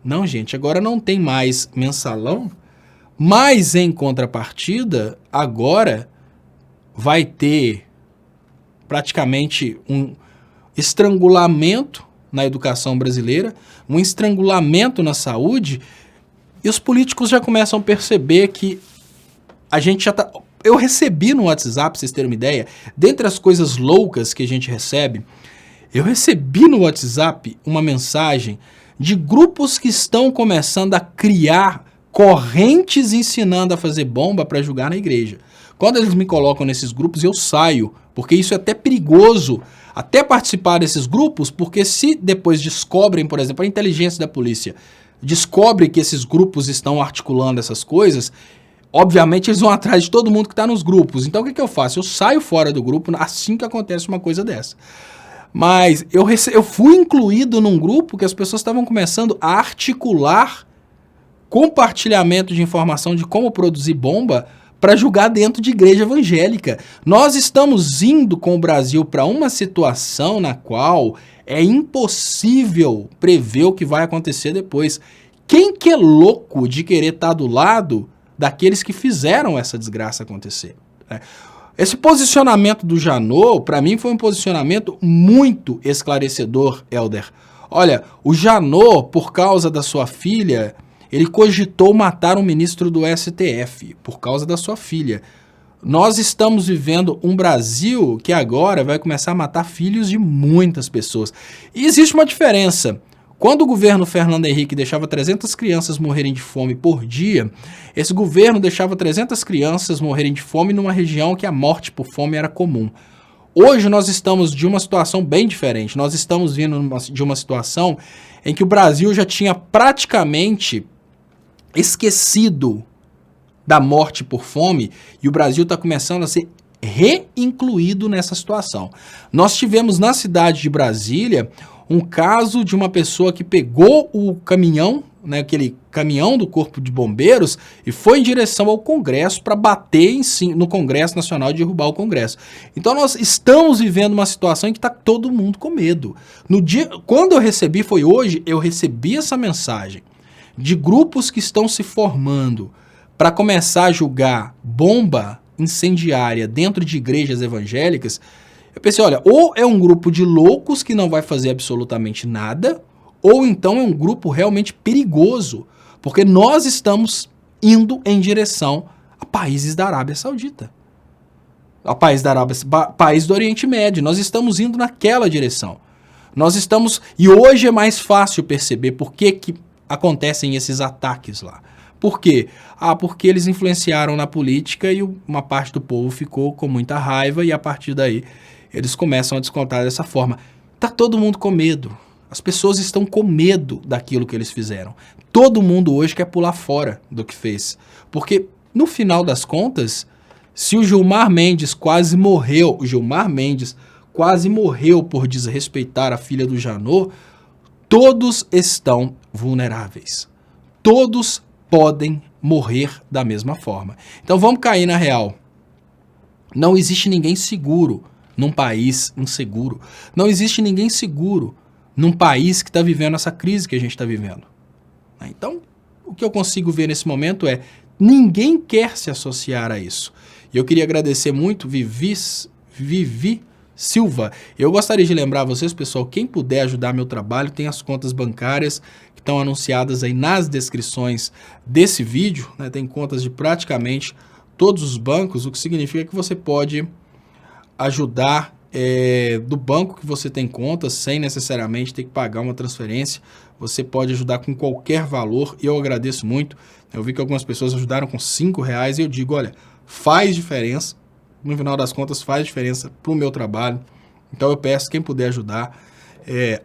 Não, gente, agora não tem mais mensalão, mas em contrapartida, agora vai ter praticamente um estrangulamento na educação brasileira, um estrangulamento na saúde, e os políticos já começam a perceber que a gente já tá... Eu recebi no WhatsApp, pra vocês terem uma ideia, dentre as coisas loucas que a gente recebe, eu recebi no WhatsApp uma mensagem de grupos que estão começando a criar correntes ensinando a fazer bomba para jogar na igreja. Quando eles me colocam nesses grupos, eu saio, porque isso é até perigoso, até participar desses grupos, porque se depois descobrem, por exemplo, a inteligência da polícia, descobre que esses grupos estão articulando essas coisas, obviamente eles vão atrás de todo mundo que está nos grupos. Então o que eu faço? Eu saio fora do grupo assim que acontece uma coisa dessa. Mas eu fui incluído num grupo que as pessoas estavam começando a articular compartilhamento de informação de como produzir bomba para julgar dentro de igreja evangélica. Nós estamos indo com o Brasil para uma situação na qual é impossível prever o que vai acontecer depois. Quem que é louco de querer estar do lado daqueles que fizeram essa desgraça acontecer? Esse posicionamento do Janot, para mim, foi um posicionamento muito esclarecedor, Helder. Olha, o Janot, por causa da sua filha, ele cogitou matar um ministro do STF por causa da sua filha. Nós estamos vivendo um Brasil que agora vai começar a matar filhos de muitas pessoas. E existe uma diferença. Quando o governo Fernando Henrique deixava 300 crianças morrerem de fome por dia, esse governo deixava 300 crianças morrerem de fome numa região que a morte por fome era comum. Hoje nós estamos de uma situação bem diferente. Nós estamos vindo de uma situação em que o Brasil já tinha praticamente esquecido da morte por fome e o Brasil está começando a ser reincluído nessa situação. Nós tivemos na cidade de Brasília um caso de uma pessoa que pegou o caminhão, né, aquele caminhão do Corpo de Bombeiros, e foi em direção ao Congresso para bater no Congresso Nacional e derrubar o Congresso. Então nós estamos vivendo uma situação em que está todo mundo com medo. Quando eu recebi, foi hoje, eu recebi essa mensagem de grupos que estão se formando para começar a julgar bomba incendiária dentro de igrejas evangélicas. Eu pensei, olha, ou é um grupo de loucos que não vai fazer absolutamente nada, ou então é um grupo realmente perigoso, porque nós estamos indo em direção a países da Arábia Saudita, a país do Oriente Médio. Nós estamos indo naquela direção. E hoje é mais fácil perceber por que acontecem esses ataques lá. Por quê? Porque eles influenciaram na política e uma parte do povo ficou com muita raiva e a partir daí eles começam a descontar dessa forma. Tá todo mundo com medo. As pessoas estão com medo daquilo que eles fizeram. Todo mundo hoje quer pular fora do que fez. Porque, no final das contas, se o Gilmar Mendes quase morreu por desrespeitar a filha do Janot, todos estão vulneráveis. Todos podem morrer da mesma forma. Então vamos cair na real. Não existe ninguém seguro num país inseguro. Não existe ninguém seguro num país que está vivendo essa crise que a gente está vivendo. Então, o que eu consigo ver nesse momento é ninguém quer se associar a isso. E eu queria agradecer muito Vivi Silva. Eu gostaria de lembrar a vocês, pessoal, quem puder ajudar meu trabalho, tem as contas bancárias que estão anunciadas aí nas descrições desse vídeo, né? Tem contas de praticamente todos os bancos, o que significa que você pode ajudar do banco que você tem conta, sem necessariamente ter que pagar uma transferência. Você pode ajudar com qualquer valor, e eu agradeço muito. Eu vi que algumas pessoas ajudaram com R$5 e eu digo, olha, faz diferença, no final das contas faz diferença para o meu trabalho. Então eu peço, quem puder ajudar,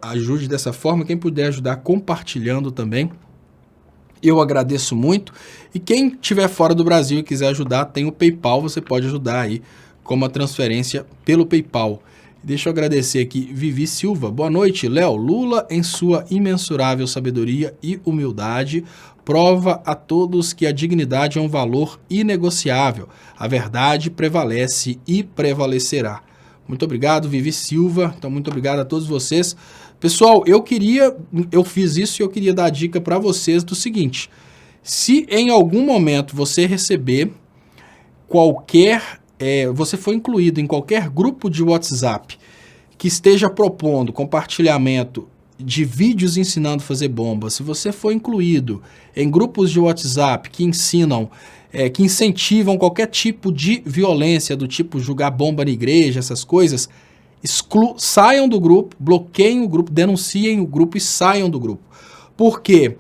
ajude dessa forma, quem puder ajudar compartilhando também, eu agradeço muito. E quem estiver fora do Brasil e quiser ajudar, tem o PayPal, você pode ajudar aí com uma transferência pelo PayPal. Deixa eu agradecer aqui, Vivi Silva. Boa noite, Léo. Lula, em sua imensurável sabedoria e humildade, prova a todos que a dignidade é um valor inegociável. A verdade prevalece e prevalecerá. Muito obrigado, Vivi Silva. Então, muito obrigado a todos vocês. Pessoal, eu fiz isso e eu queria dar a dica para vocês do seguinte. Se em algum momento você receber você foi incluído em qualquer grupo de WhatsApp que esteja propondo compartilhamento de vídeos ensinando a fazer bomba, se você for incluído em grupos de WhatsApp que ensinam, que incentivam qualquer tipo de violência, do tipo jogar bomba na igreja, essas coisas, saiam do grupo, bloqueiem o grupo, denunciem o grupo e saiam do grupo. Por quê?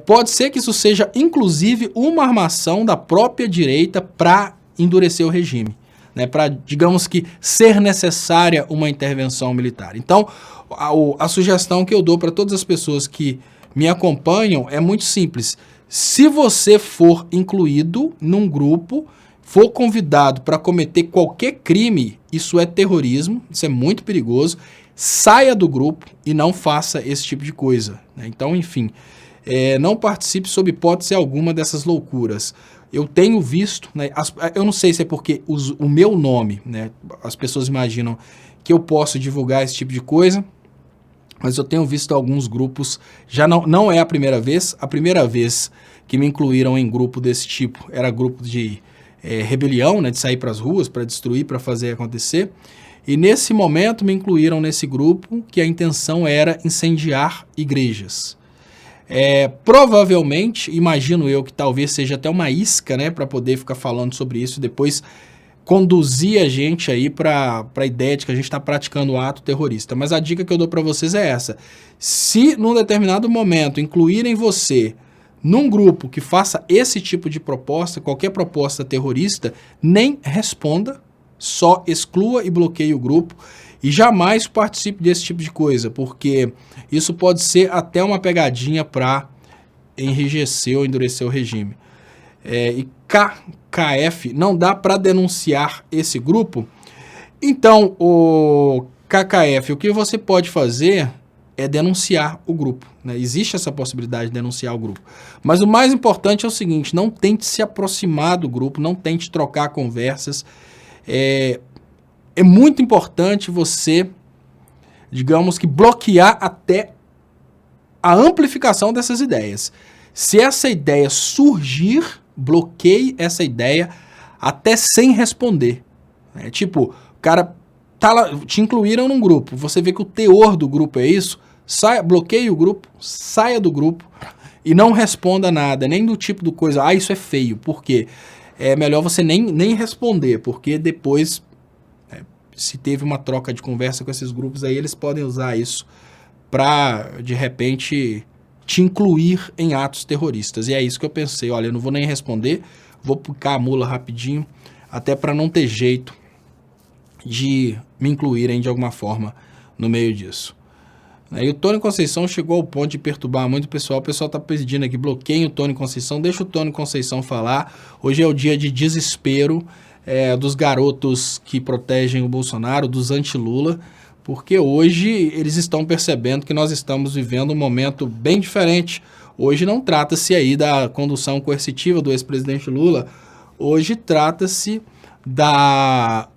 Pode ser que isso seja, inclusive, uma armação da própria direita para endurecer o regime, né, para, digamos que, ser necessária uma intervenção militar. Então, a sugestão que eu dou para todas as pessoas que me acompanham é muito simples. Se você for incluído num grupo, for convidado para cometer qualquer crime, isso é terrorismo, isso é muito perigoso, saia do grupo e não faça esse tipo de coisa, né? Então, enfim, não participe sob hipótese alguma dessas loucuras. Eu tenho visto, né, eu não sei se é porque o meu nome, né, as pessoas imaginam que eu posso divulgar esse tipo de coisa, mas eu tenho visto alguns grupos, já não é a primeira vez que me incluíram em grupo desse tipo, era grupo de rebelião, né, de sair para as ruas, para destruir, para fazer acontecer, e nesse momento me incluíram nesse grupo que a intenção era incendiar igrejas. Provavelmente, imagino eu que talvez seja até uma isca, né, para poder ficar falando sobre isso e depois conduzir a gente aí para a ideia de que a gente está praticando um ato terrorista. Mas a dica que eu dou para vocês é essa. Se num determinado momento incluírem você num grupo que faça esse tipo de proposta, qualquer proposta terrorista, nem responda, só exclua e bloqueie o grupo. E jamais participe desse tipo de coisa, porque isso pode ser até uma pegadinha para enrijecer ou endurecer o regime. E KKF, não dá para denunciar esse grupo? Então, o KKF, o que você pode fazer é denunciar o grupo, né? Existe essa possibilidade de denunciar o grupo. Mas o mais importante é o seguinte, não tente se aproximar do grupo, não tente trocar conversas. É muito importante você, digamos que, bloquear até a amplificação dessas ideias. Se essa ideia surgir, bloqueie essa ideia até sem responder. Tipo, o cara tá lá, te incluíram num grupo, você vê que o teor do grupo é isso, bloqueie o grupo, saia do grupo e não responda nada, nem do tipo de coisa, isso é feio, porque é melhor você nem responder, porque depois, se teve uma troca de conversa com esses grupos aí, eles podem usar isso para, de repente, te incluir em atos terroristas. E é isso que eu pensei, olha, eu não vou nem responder, vou picar a mula rapidinho, até para não ter jeito de me incluírem de alguma forma no meio disso. E o Tony Conceição chegou ao ponto de perturbar muito o pessoal está pedindo aqui, bloqueiem o Tony Conceição, deixa o Tony Conceição falar, hoje é o dia de desespero dos garotos que protegem o Bolsonaro, dos anti-Lula, porque hoje eles estão percebendo que nós estamos vivendo um momento bem diferente. Hoje não trata-se aí da condução coercitiva do ex-presidente Lula, hoje trata-se da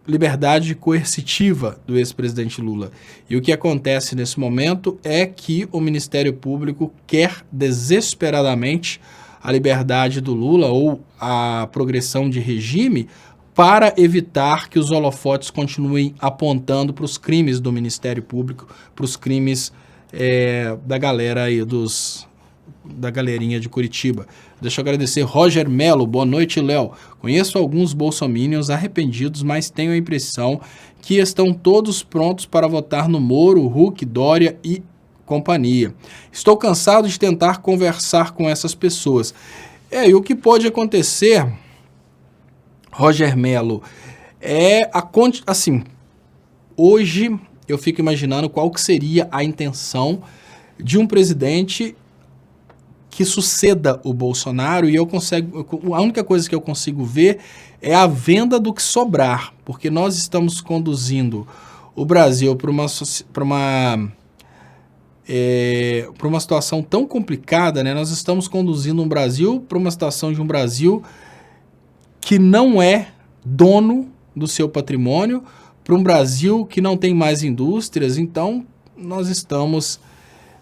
liberdade coercitiva do ex-presidente Lula. E o que acontece nesse momento é que o Ministério Público quer desesperadamente a liberdade do Lula ou a progressão de regime para evitar que os holofotes continuem apontando para os crimes do Ministério Público, para os crimes da galera aí, da galerinha de Curitiba. Deixa eu agradecer Roger Melo, boa noite, Léo. Conheço alguns bolsominions arrependidos, mas tenho a impressão que estão todos prontos para votar no Moro, Huck, Dória e companhia. Estou cansado de tentar conversar com essas pessoas. E o que pode acontecer, Roger Melo, assim, hoje eu fico imaginando qual que seria a intenção de um presidente que suceda o Bolsonaro, e a única coisa que eu consigo ver é a venda do que sobrar, porque nós estamos conduzindo o Brasil para uma situação tão complicada, né? Nós estamos conduzindo um Brasil para uma situação de um Brasil que não é dono do seu patrimônio, para um Brasil que não tem mais indústrias. Então nós estamos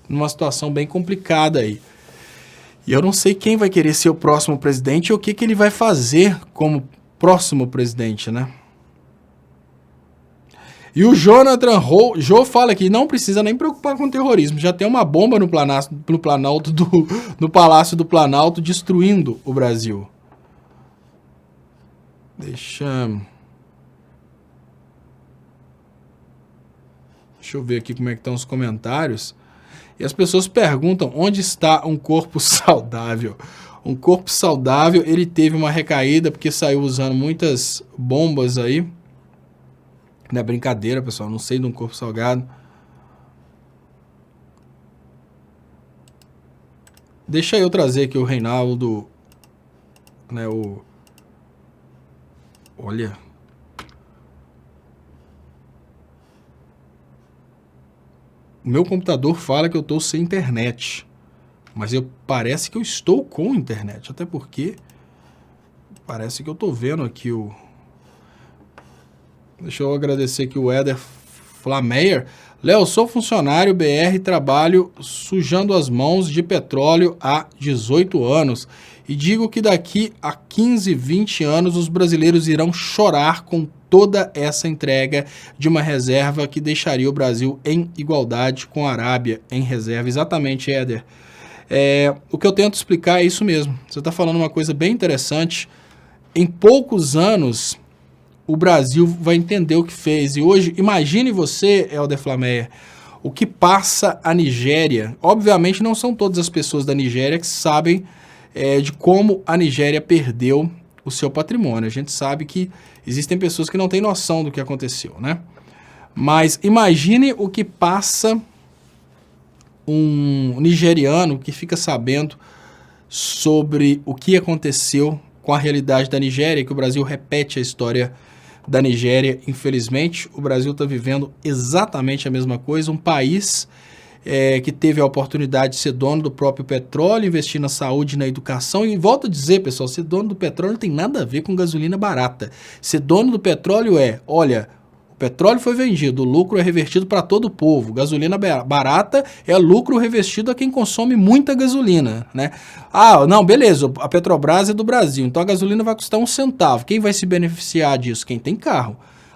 numa situação bem complicada aí. E eu não sei quem vai querer ser o próximo presidente ou o que ele vai fazer como próximo presidente, né? E o Jonathan Jô fala que não precisa nem preocupar com terrorismo. Já tem uma bomba no Palácio do Planalto destruindo o Brasil. Deixa eu ver aqui como é que estão os comentários. E as pessoas perguntam onde está um corpo saudável. Um corpo saudável, ele teve uma recaída porque saiu usando muitas bombas aí. Não é brincadeira, pessoal, não sei de um corpo salgado. Deixa eu trazer aqui o Reinaldo, né, olha. O meu computador fala que eu estou sem internet, mas parece que eu estou com internet, até porque parece que eu estou vendo aqui o... Deixa eu agradecer aqui o Éder Flameyer. Léo, sou funcionário BR, trabalho sujando as mãos de petróleo há 18 anos e digo que daqui a 15, 20 anos os brasileiros irão chorar com toda essa entrega de uma reserva que deixaria o Brasil em igualdade com a Arábia em reserva. Exatamente, Éder. O que eu tento explicar é isso mesmo. Você está falando uma coisa bem interessante. Em poucos anos, o Brasil vai entender o que fez. E hoje, imagine você, Helder Flameyer, o que passa a Nigéria. Obviamente, não são todas as pessoas da Nigéria que sabem de como a Nigéria perdeu o seu patrimônio. A gente sabe que existem pessoas que não têm noção do que aconteceu, né? Mas imagine o que passa um nigeriano que fica sabendo sobre o que aconteceu com a realidade da Nigéria, que o Brasil repete a história da Nigéria. Infelizmente, o Brasil está vivendo exatamente a mesma coisa, um país que teve a oportunidade de ser dono do próprio petróleo, investir na saúde e na educação. E volto a dizer, pessoal, ser dono do petróleo não tem nada a ver com gasolina barata. Ser dono do petróleo olha, o petróleo foi vendido, o lucro é revertido para todo o povo. Gasolina barata é lucro revestido a quem consome muita gasolina, né? Ah, não, beleza, a Petrobras é do Brasil, então a gasolina vai custar 1 centavo. Quem vai se beneficiar disso? Quem tem carro.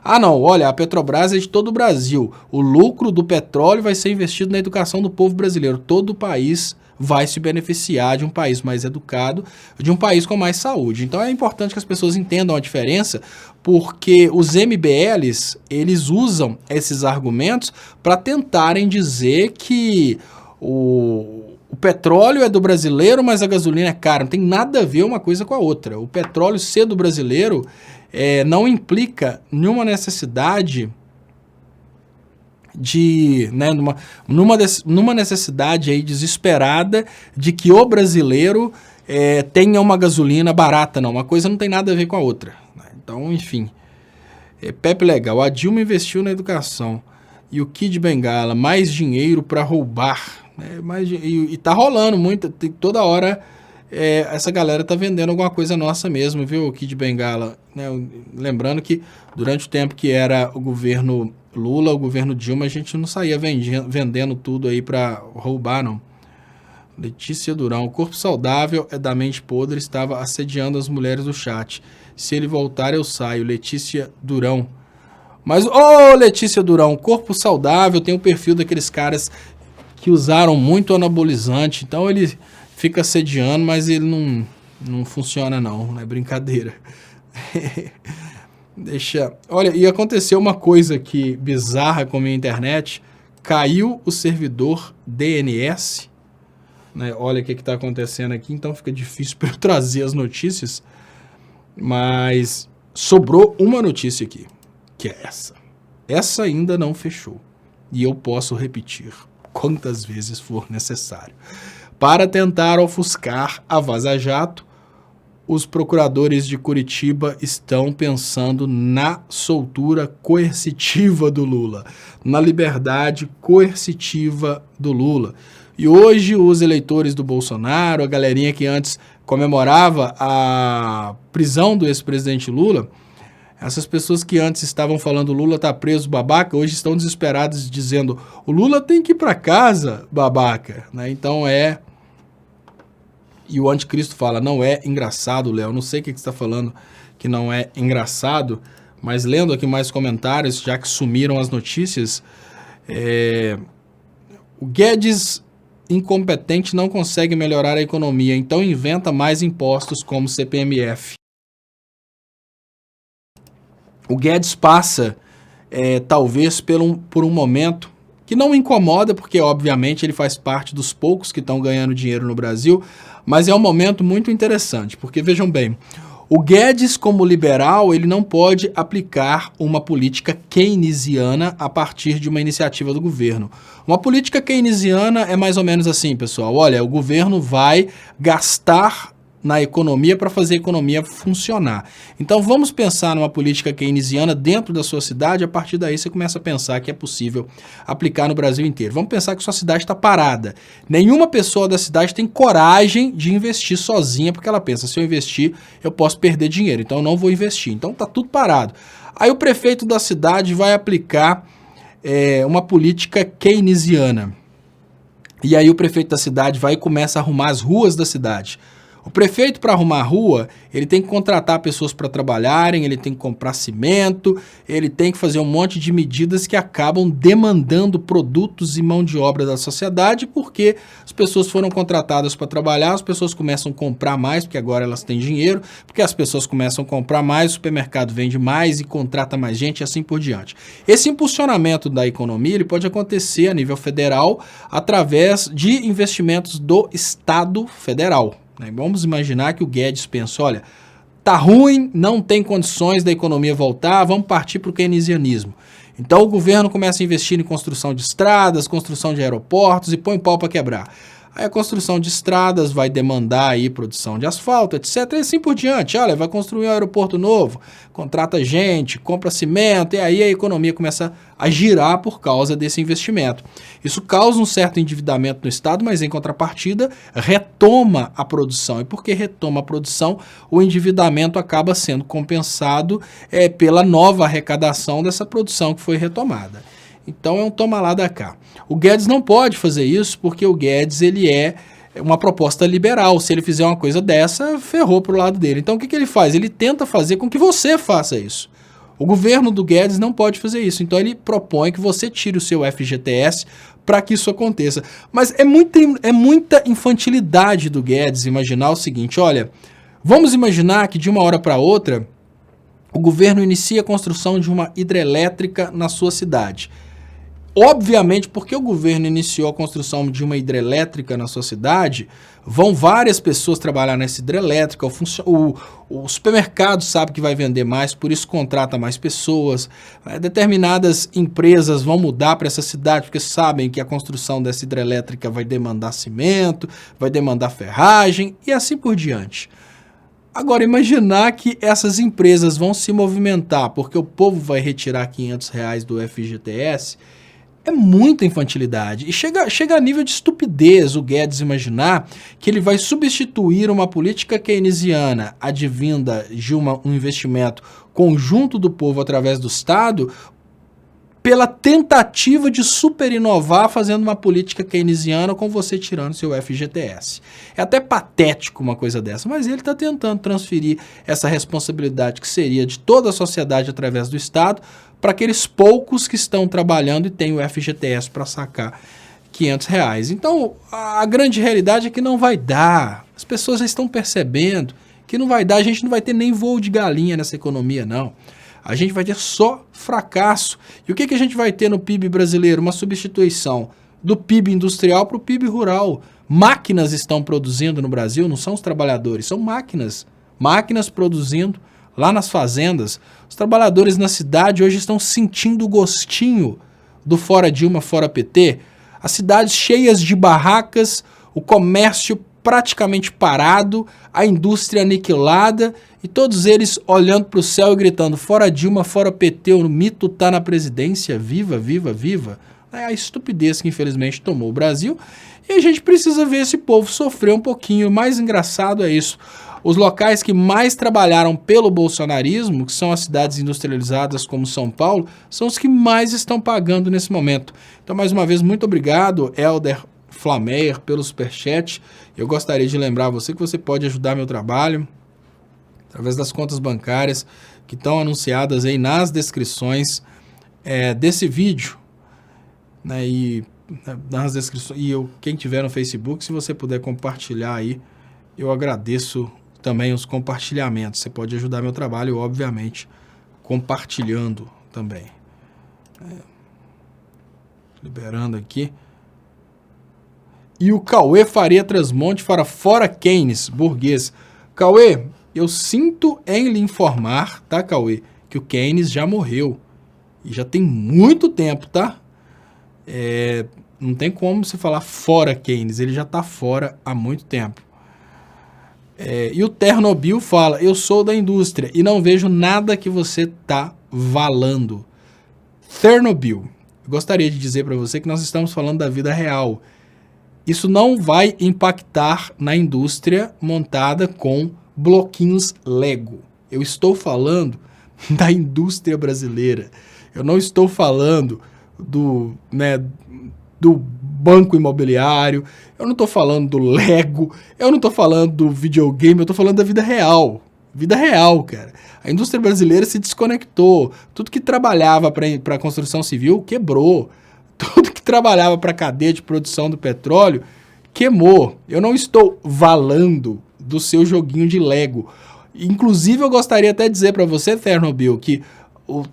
Ah, não, olha, a Petrobras é de todo o Brasil. O lucro do petróleo vai ser investido na educação do povo brasileiro. Todo o país vai se beneficiar de um país mais educado, de um país com mais saúde. Então é importante que as pessoas entendam a diferença, porque os MBLs, eles usam esses argumentos para tentarem dizer que o petróleo é do brasileiro, mas a gasolina é cara. Não tem nada a ver uma coisa com a outra. O petróleo ser do brasileiro não implica nenhuma necessidade numa necessidade aí desesperada de que o brasileiro tenha uma gasolina barata, não. Uma coisa não tem nada a ver com a outra, né? Então, enfim. Pepe Legal, a Dilma investiu na educação e o Kid Bengala, mais dinheiro para roubar, né? E tá rolando muito, toda hora essa galera tá vendendo alguma coisa nossa mesmo, viu, Kid Bengala, né? Lembrando que durante o tempo que era o governo Lula, o governo Dilma, a gente não saía vendendo tudo aí para roubar, não. Letícia Durão, o corpo saudável é da mente podre, estava assediando as mulheres do chat. Se ele voltar, eu saio. Letícia Durão. Mas, Letícia Durão, corpo saudável tem o perfil daqueles caras que usaram muito anabolizante, então ele fica assediando, mas ele não funciona não é brincadeira. Olha, e aconteceu uma coisa aqui bizarra com a minha internet, caiu o servidor DNS, né? Olha o que está acontecendo aqui, então fica difícil para eu trazer as notícias, mas sobrou uma notícia aqui, que é essa. Essa ainda não fechou, e eu posso repetir quantas vezes for necessário. Para tentar ofuscar a Vaza Jato, os procuradores de Curitiba estão pensando na soltura coercitiva do Lula, na liberdade coercitiva do Lula. E hoje os eleitores do Bolsonaro, a galerinha que antes comemorava a prisão do ex-presidente Lula, essas pessoas que antes estavam falando Lula tá preso, babaca, hoje estão desesperadas dizendo o Lula tem que ir para casa, babaca. Né? Então E o anticristo fala, não é engraçado, Léo. Não sei o que você está falando que não é engraçado, mas lendo aqui mais comentários, já que sumiram as notícias, o Guedes incompetente não consegue melhorar a economia, então inventa mais impostos como CPMF. O Guedes passa, talvez, por um momento que não incomoda, porque, obviamente, ele faz parte dos poucos que estão ganhando dinheiro no Brasil, mas é um momento muito interessante, porque, vejam bem, o Guedes, como liberal, ele não pode aplicar uma política keynesiana a partir de uma iniciativa do governo. Uma política keynesiana é mais ou menos assim, pessoal, olha, o governo vai gastar na economia para fazer a economia funcionar. Então vamos pensar numa política keynesiana dentro da sua cidade, a partir daí você começa a pensar que é possível aplicar no Brasil inteiro. Vamos pensar que sua cidade está parada. Nenhuma pessoa da cidade tem coragem de investir sozinha, porque ela pensa, se eu investir, eu posso perder dinheiro, então eu não vou investir. Então está tudo parado. Aí o prefeito da cidade vai aplicar uma política keynesiana. E aí o prefeito da cidade vai e começa a arrumar as ruas da cidade. O prefeito, para arrumar a rua, ele tem que contratar pessoas para trabalharem, ele tem que comprar cimento, ele tem que fazer um monte de medidas que acabam demandando produtos e mão de obra da sociedade, porque as pessoas foram contratadas para trabalhar, as pessoas começam a comprar mais, porque agora elas têm dinheiro, porque as pessoas começam a comprar mais, o supermercado vende mais e contrata mais gente e assim por diante. Esse impulsionamento da economia ele pode acontecer a nível federal através de investimentos do Estado federal. Vamos imaginar que o Guedes pensa, olha, tá ruim, não tem condições da economia voltar, vamos partir para o keynesianismo. Então o governo começa a investir em construção de estradas, construção de aeroportos e põe pau para quebrar. Aí a construção de estradas vai demandar aí produção de asfalto, etc. E assim por diante. Olha, vai construir um aeroporto novo, contrata gente, compra cimento, e aí a economia começa a girar por causa desse investimento. Isso causa um certo endividamento no Estado, mas em contrapartida retoma a produção. E porque retoma a produção, o endividamento acaba sendo compensado pela nova arrecadação dessa produção que foi retomada. Então é um toma lá da cá. O Guedes não pode fazer isso porque o Guedes ele é uma proposta liberal. Se ele fizer uma coisa dessa, ferrou pro lado dele. Então o que ele faz? Ele tenta fazer com que você faça isso. O governo do Guedes não pode fazer isso. Então ele propõe que você tire o seu FGTS para que isso aconteça. Mas é muita infantilidade do Guedes imaginar o seguinte, olha, vamos imaginar que de uma hora para outra o governo inicia a construção de uma hidrelétrica na sua cidade. Obviamente, porque o governo iniciou a construção de uma hidrelétrica na sua cidade, vão várias pessoas trabalhar nessa hidrelétrica, o supermercado sabe que vai vender mais, por isso contrata mais pessoas, determinadas empresas vão mudar para essa cidade, porque sabem que a construção dessa hidrelétrica vai demandar cimento, vai demandar ferragem e assim por diante. Agora, imaginar que essas empresas vão se movimentar porque o povo vai retirar R$500 do FGTS, é muita infantilidade e chega a nível de estupidez o Guedes imaginar que ele vai substituir uma política keynesiana advinda de um investimento conjunto do povo através do Estado pela tentativa de super inovar fazendo uma política keynesiana com você tirando seu FGTS. É até patético uma coisa dessa, mas ele está tentando transferir essa responsabilidade que seria de toda a sociedade através do Estado para aqueles poucos que estão trabalhando e têm o FGTS para sacar R$500. Então, a grande realidade é que não vai dar. As pessoas já estão percebendo que não vai dar, a gente não vai ter nem voo de galinha nessa economia, não. A gente vai ter só fracasso. E o que a gente vai ter no PIB brasileiro? Uma substituição do PIB industrial para o PIB rural. Máquinas estão produzindo no Brasil, não são os trabalhadores, são máquinas. Máquinas produzindo lá nas fazendas. Os trabalhadores na cidade hoje estão sentindo o gostinho do fora Dilma, fora PT. As cidades cheias de barracas, o comércio praticamente parado, a indústria aniquilada e todos eles olhando para o céu e gritando fora Dilma, fora PT, o mito está na presidência, viva, viva, viva. É a estupidez que infelizmente tomou o Brasil e a gente precisa ver esse povo sofrer um pouquinho. O mais engraçado é isso. Os locais que mais trabalharam pelo bolsonarismo, que são as cidades industrializadas como São Paulo, são os que mais estão pagando nesse momento. Então, mais uma vez, muito obrigado, Helder Flameyer, pelo superchat. Eu gostaria de lembrar você que você pode ajudar meu trabalho através das contas bancárias que estão anunciadas aí nas descrições desse vídeo, né? E nas descrições, quem tiver no Facebook, se você puder compartilhar aí, eu agradeço também os compartilhamentos. Você pode ajudar meu trabalho, obviamente, compartilhando também. Liberando aqui. E o Cauê Faria Trasmonte fora Keynes, burguês. Cauê, eu sinto em lhe informar, tá, Cauê, que o Keynes já morreu. E já tem muito tempo, tá? Não tem como você falar fora Keynes, ele já tá fora há muito tempo. E o Ternobil fala, eu sou da indústria e não vejo nada que você tá falando. Ternobil, eu gostaria de dizer para você que nós estamos falando da vida real. Isso não vai impactar na indústria montada com bloquinhos Lego. Eu estou falando da indústria brasileira. Eu não estou falando do banco imobiliário, eu não estou falando do Lego, eu não estou falando do videogame, eu estou falando da vida real. Vida real, cara. A indústria brasileira se desconectou. Tudo que trabalhava para a construção civil quebrou. Tudo que trabalhava para a cadeia de produção do petróleo queimou. Eu não estou falando do seu joguinho de Lego. Inclusive, eu gostaria até de dizer para você, Ternobil, que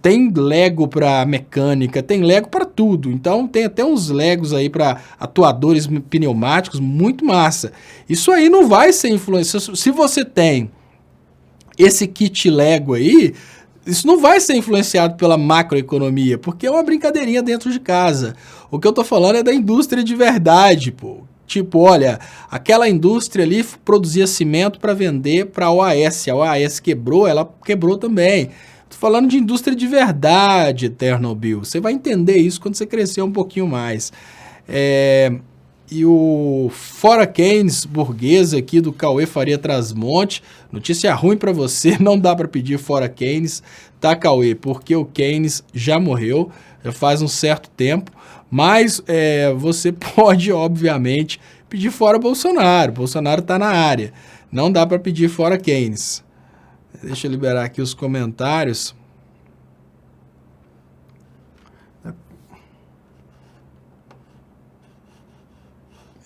tem Lego para mecânica, tem Lego para tudo. Então, tem até uns Legos aí para atuadores pneumáticos, muito massa. Isso aí não vai ser influência. Se você tem esse kit Lego aí, isso não vai ser influenciado pela macroeconomia, porque é uma brincadeirinha dentro de casa. O que eu tô falando é da indústria de verdade, pô. Tipo, olha, aquela indústria ali produzia cimento para vender para a OAS. A OAS quebrou, ela quebrou também. Tô falando de indústria de verdade, Ternobil. Você vai entender isso quando você crescer um pouquinho mais. E o Fora Keynes, burguês aqui do Cauê Faria Trasmonte. Notícia ruim para você, não dá para pedir Fora Keynes, tá, Cauê? Porque o Keynes já morreu, já faz um certo tempo. Mas você pode, obviamente, pedir fora Bolsonaro. Bolsonaro está na área. Não dá para pedir fora Keynes. Deixa eu liberar aqui os comentários.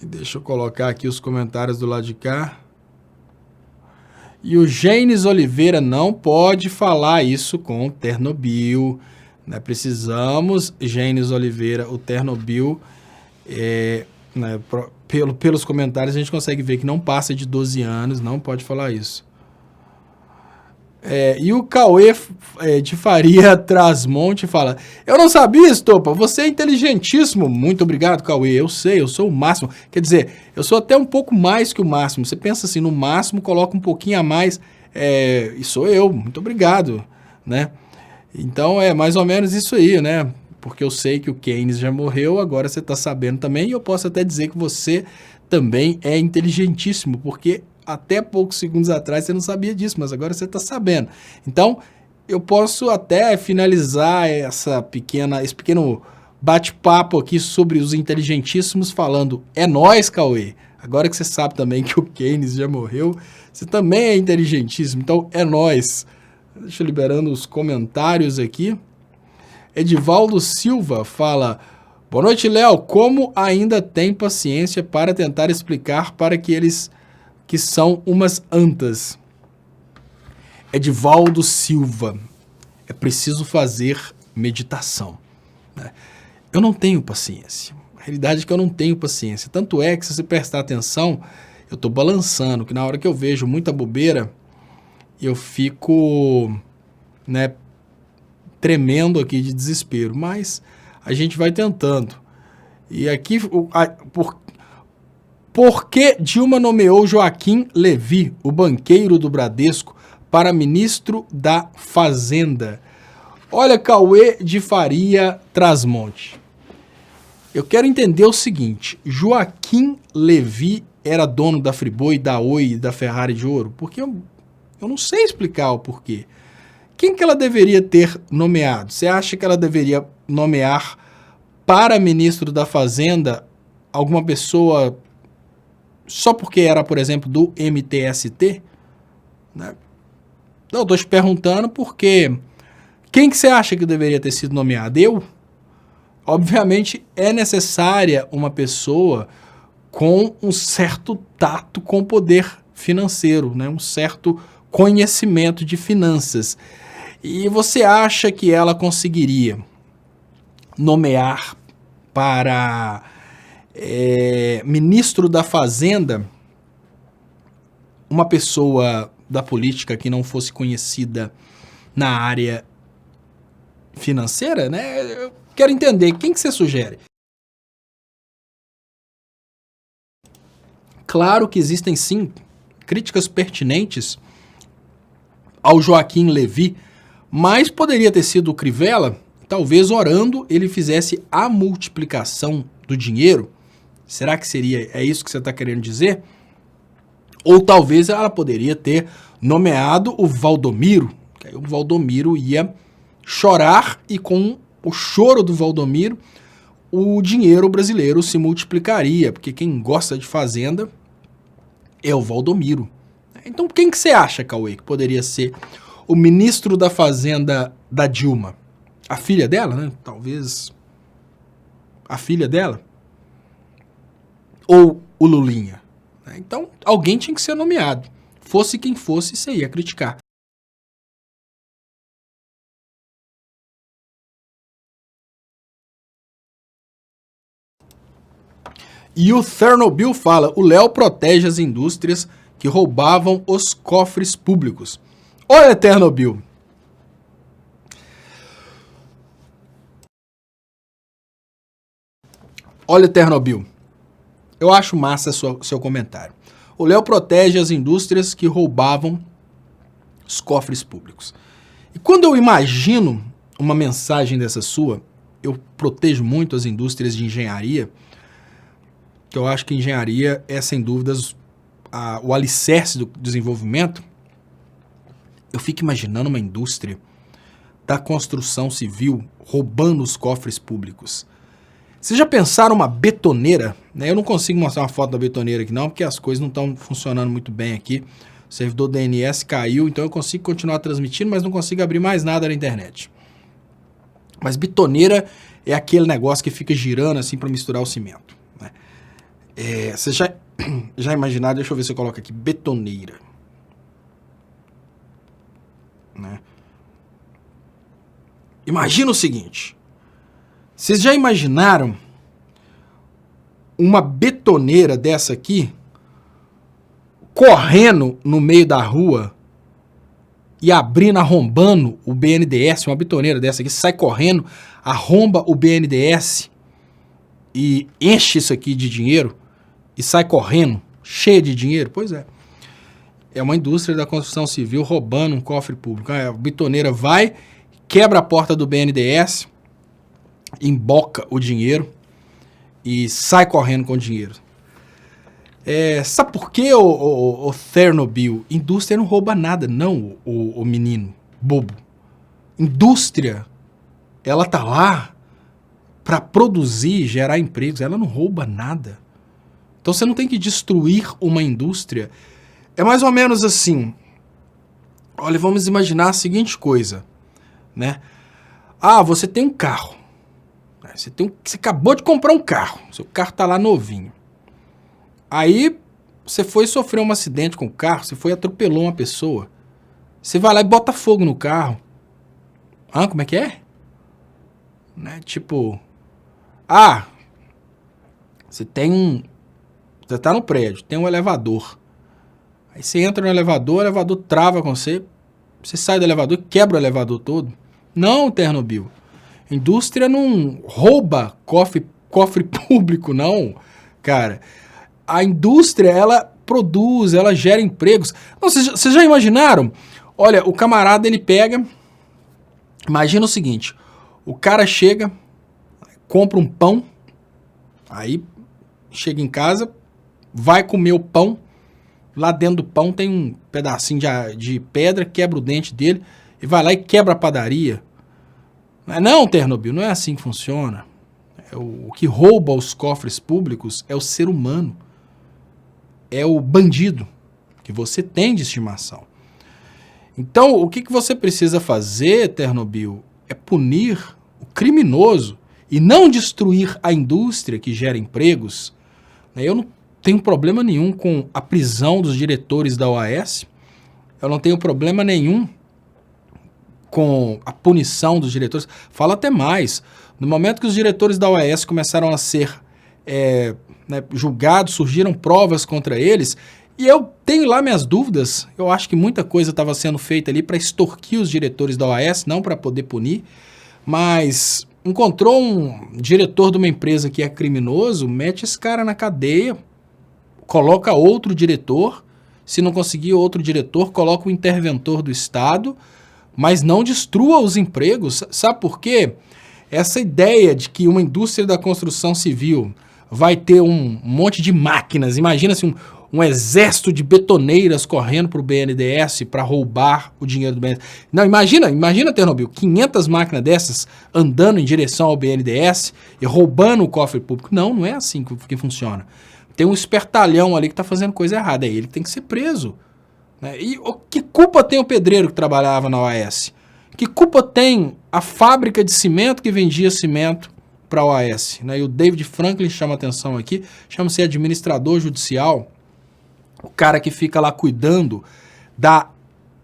Deixa eu colocar aqui os comentários do lado de cá. E o Gênesis Oliveira não pode falar isso com o Ternobil. Né? Precisamos, Gênesis Oliveira, o Ternobil, pelos comentários a gente consegue ver que não passa de 12 anos, não pode falar isso. E o Cauê de Faria Trasmonte fala, eu não sabia, Estopa, você é inteligentíssimo. Muito obrigado, Cauê, eu sei, eu sou o máximo. Quer dizer, eu sou até um pouco mais que o máximo. Você pensa assim, no máximo, coloca um pouquinho a mais, e sou eu, muito obrigado, né? Então é mais ou menos isso aí, né? Porque eu sei que o Keynes já morreu, agora você está sabendo também, e eu posso até dizer que você também é inteligentíssimo, porque até poucos segundos atrás você não sabia disso, mas agora você está sabendo. Então, eu posso até finalizar esse pequeno bate-papo aqui sobre os inteligentíssimos falando, é nóis, Cauê. Agora que você sabe também que o Keynes já morreu, você também é inteligentíssimo, então é nóis. Deixa eu liberando os comentários aqui. Edivaldo Silva fala, boa noite, Léo, como ainda tem paciência para tentar explicar para aqueles que são umas antas? Edivaldo Silva, é preciso fazer meditação, né? Eu não tenho paciência. A realidade é que eu não tenho paciência. Tanto é que, se você prestar atenção, eu estou balançando, que na hora que eu vejo muita bobeira, eu fico, né, tremendo aqui de desespero. Mas a gente vai tentando. E aqui, por que Dilma nomeou Joaquim Levy, o banqueiro do Bradesco, para ministro da Fazenda? Olha, Cauê de Faria Trasmonte. Eu quero entender o seguinte, Joaquim Levy era dono da Friboi, da Oi e da Ferrari de Ouro? Porque eu não sei explicar o porquê. Quem que ela deveria ter nomeado? Você acha que ela deveria nomear para ministro da Fazenda alguma pessoa só porque era, por exemplo, do MTST? Né? Não, eu estou te perguntando porque quem que você acha que deveria ter sido nomeado? Eu? Obviamente é necessária uma pessoa com um certo tato com poder financeiro, né? Um certo conhecimento de finanças. E você acha que ela conseguiria nomear para ministro da Fazenda uma pessoa da política que não fosse conhecida na área financeira, né? Eu quero entender, quem que você sugere? Claro que existem sim críticas pertinentes ao Joaquim Levy, mas poderia ter sido o Crivella, talvez orando ele fizesse a multiplicação do dinheiro. Será que é isso que você está querendo dizer? Ou talvez ela poderia ter nomeado o Valdomiro, que aí o Valdomiro ia chorar e com o choro do Valdomiro o dinheiro brasileiro se multiplicaria, porque quem gosta de fazenda é o Valdomiro. Então quem que você acha, Cauê, que poderia ser o ministro da Fazenda da Dilma? A filha dela, né? Talvez a filha dela? Ou o Lulinha? Então alguém tinha que ser nomeado. Fosse quem fosse, você ia criticar. E o Chernobyl fala, o Léo protege as indústrias que roubavam os cofres públicos. Olha, Chernobyl. Olha, Chernobyl. Eu acho massa seu comentário. O Léo protege as indústrias que roubavam os cofres públicos. E quando eu imagino uma mensagem dessa sua, eu protejo muito as indústrias de engenharia, que eu acho que engenharia é, sem dúvidas, o alicerce do desenvolvimento. Eu fico imaginando uma indústria da construção civil roubando os cofres públicos. Vocês já pensaram uma betoneira? Né? Eu não consigo mostrar uma foto da betoneira aqui não, porque as coisas não estão funcionando muito bem aqui. O servidor DNS caiu, então eu consigo continuar transmitindo, mas não consigo abrir mais nada na internet. Mas betoneira é aquele negócio que fica girando assim para misturar o cimento. Né? Vocês já imaginaram, deixa eu ver se eu coloco aqui, betoneira. Né? Imagina o seguinte, vocês já imaginaram uma betoneira dessa aqui correndo no meio da rua e abrindo, arrombando o BNDES, uma betoneira dessa aqui, sai correndo, arromba o BNDES e enche isso aqui de dinheiro e sai correndo, cheia de dinheiro? Pois é. É uma indústria da construção civil roubando um cofre público. A betoneira vai, quebra a porta do BNDES, emboca o dinheiro e sai correndo com o dinheiro. Sabe por que o Chernobyl? Indústria não rouba nada, não, o menino bobo. indústria, ela tá lá para produzir, gerar empregos, ela não rouba nada. Então você não tem que destruir uma indústria. É mais ou menos assim, olha, vamos imaginar a seguinte coisa, né? Ah, você tem um carro, você acabou de comprar um carro, seu carro tá lá novinho. Aí você foi sofrer um acidente com o carro, você foi e atropelou uma pessoa. Você vai lá e bota fogo no carro. Ah, como é que é? Né? Tipo, você tá no prédio, tem um elevador. Aí você entra no elevador, o elevador trava com você, você sai do elevador e quebra o elevador todo. Não, Ternobil. Indústria não rouba cofre público, não, cara. A indústria, ela produz, ela gera empregos. Vocês já imaginaram? Olha, o camarada, ele pega... Imagina o seguinte, o cara chega, compra um pão, aí chega em casa, vai comer o pão, lá dentro do pão tem um pedacinho de pedra, quebra o dente dele, e vai lá e quebra a padaria. Não, Ternobil, não é assim que funciona. O que rouba os cofres públicos é o ser humano. É o bandido que você tem de estimação. Então, o que você precisa fazer, Ternobil, é punir o criminoso e não destruir a indústria que gera empregos. Eu não tenho problema nenhum com a prisão dos diretores da OAS, eu não tenho problema nenhum com a punição dos diretores. Falo até mais, no momento que os diretores da OAS começaram a ser julgados, surgiram provas contra eles, e eu tenho lá minhas dúvidas, eu acho que muita coisa estava sendo feita ali para extorquir os diretores da OAS, não para poder punir, mas encontrou um diretor de uma empresa que é criminoso, mete esse cara na cadeia, coloca outro diretor, se não conseguir outro diretor, coloca o interventor do Estado, mas não destrua os empregos. Sabe por quê? Essa ideia de que uma indústria da construção civil vai ter um monte de máquinas, imagina-se um exército de betoneiras correndo para o BNDES para roubar o dinheiro do BNDES. Não, imagina, Ternobil, 500 máquinas dessas andando em direção ao BNDES e roubando o cofre público. Não é assim que funciona. Tem um espertalhão ali que está fazendo coisa errada, é ele que tem que ser preso. E que culpa tem o pedreiro que trabalhava na OAS? Que culpa tem a fábrica de cimento que vendia cimento para a OAS? E o David Franklin chama atenção aqui, chama-se administrador judicial, o cara que fica lá cuidando da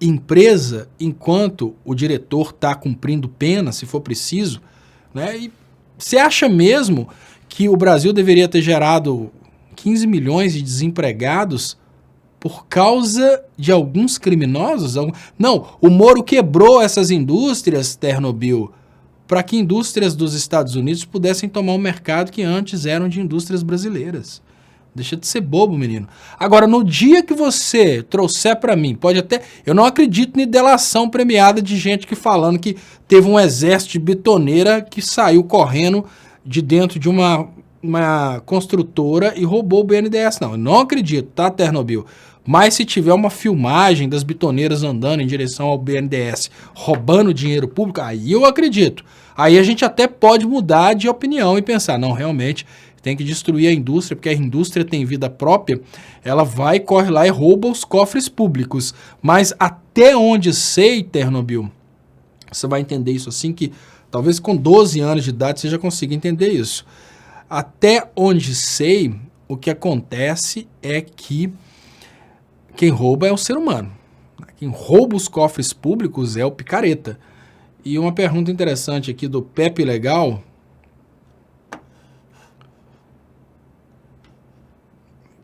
empresa enquanto o diretor está cumprindo pena, se for preciso. E você acha mesmo que o Brasil deveria ter gerado 15 milhões de desempregados por causa de alguns criminosos? Não, o Moro quebrou essas indústrias, Ternobil, para que indústrias dos Estados Unidos pudessem tomar um mercado que antes eram de indústrias brasileiras. Deixa de ser bobo, menino. Agora, no dia que você trouxer para mim, pode até... Eu não acredito em delação premiada de gente que falando que teve um exército de betoneira que saiu correndo de dentro de uma construtora e roubou o BNDES. Não, eu não acredito, tá, Ternobil? Mas se tiver uma filmagem das betoneiras andando em direção ao BNDES, roubando dinheiro público, aí eu acredito. Aí a gente até pode mudar de opinião e pensar, não, realmente tem que destruir a indústria, porque a indústria tem vida própria, ela vai, corre lá e rouba os cofres públicos. Mas até onde sei, Ternobil, você vai entender isso assim, que talvez com 12 anos de idade você já consiga entender isso. Até onde sei, o que acontece é que quem rouba é o ser humano. Quem rouba os cofres públicos é o picareta. E uma pergunta interessante aqui do Pepe Legal,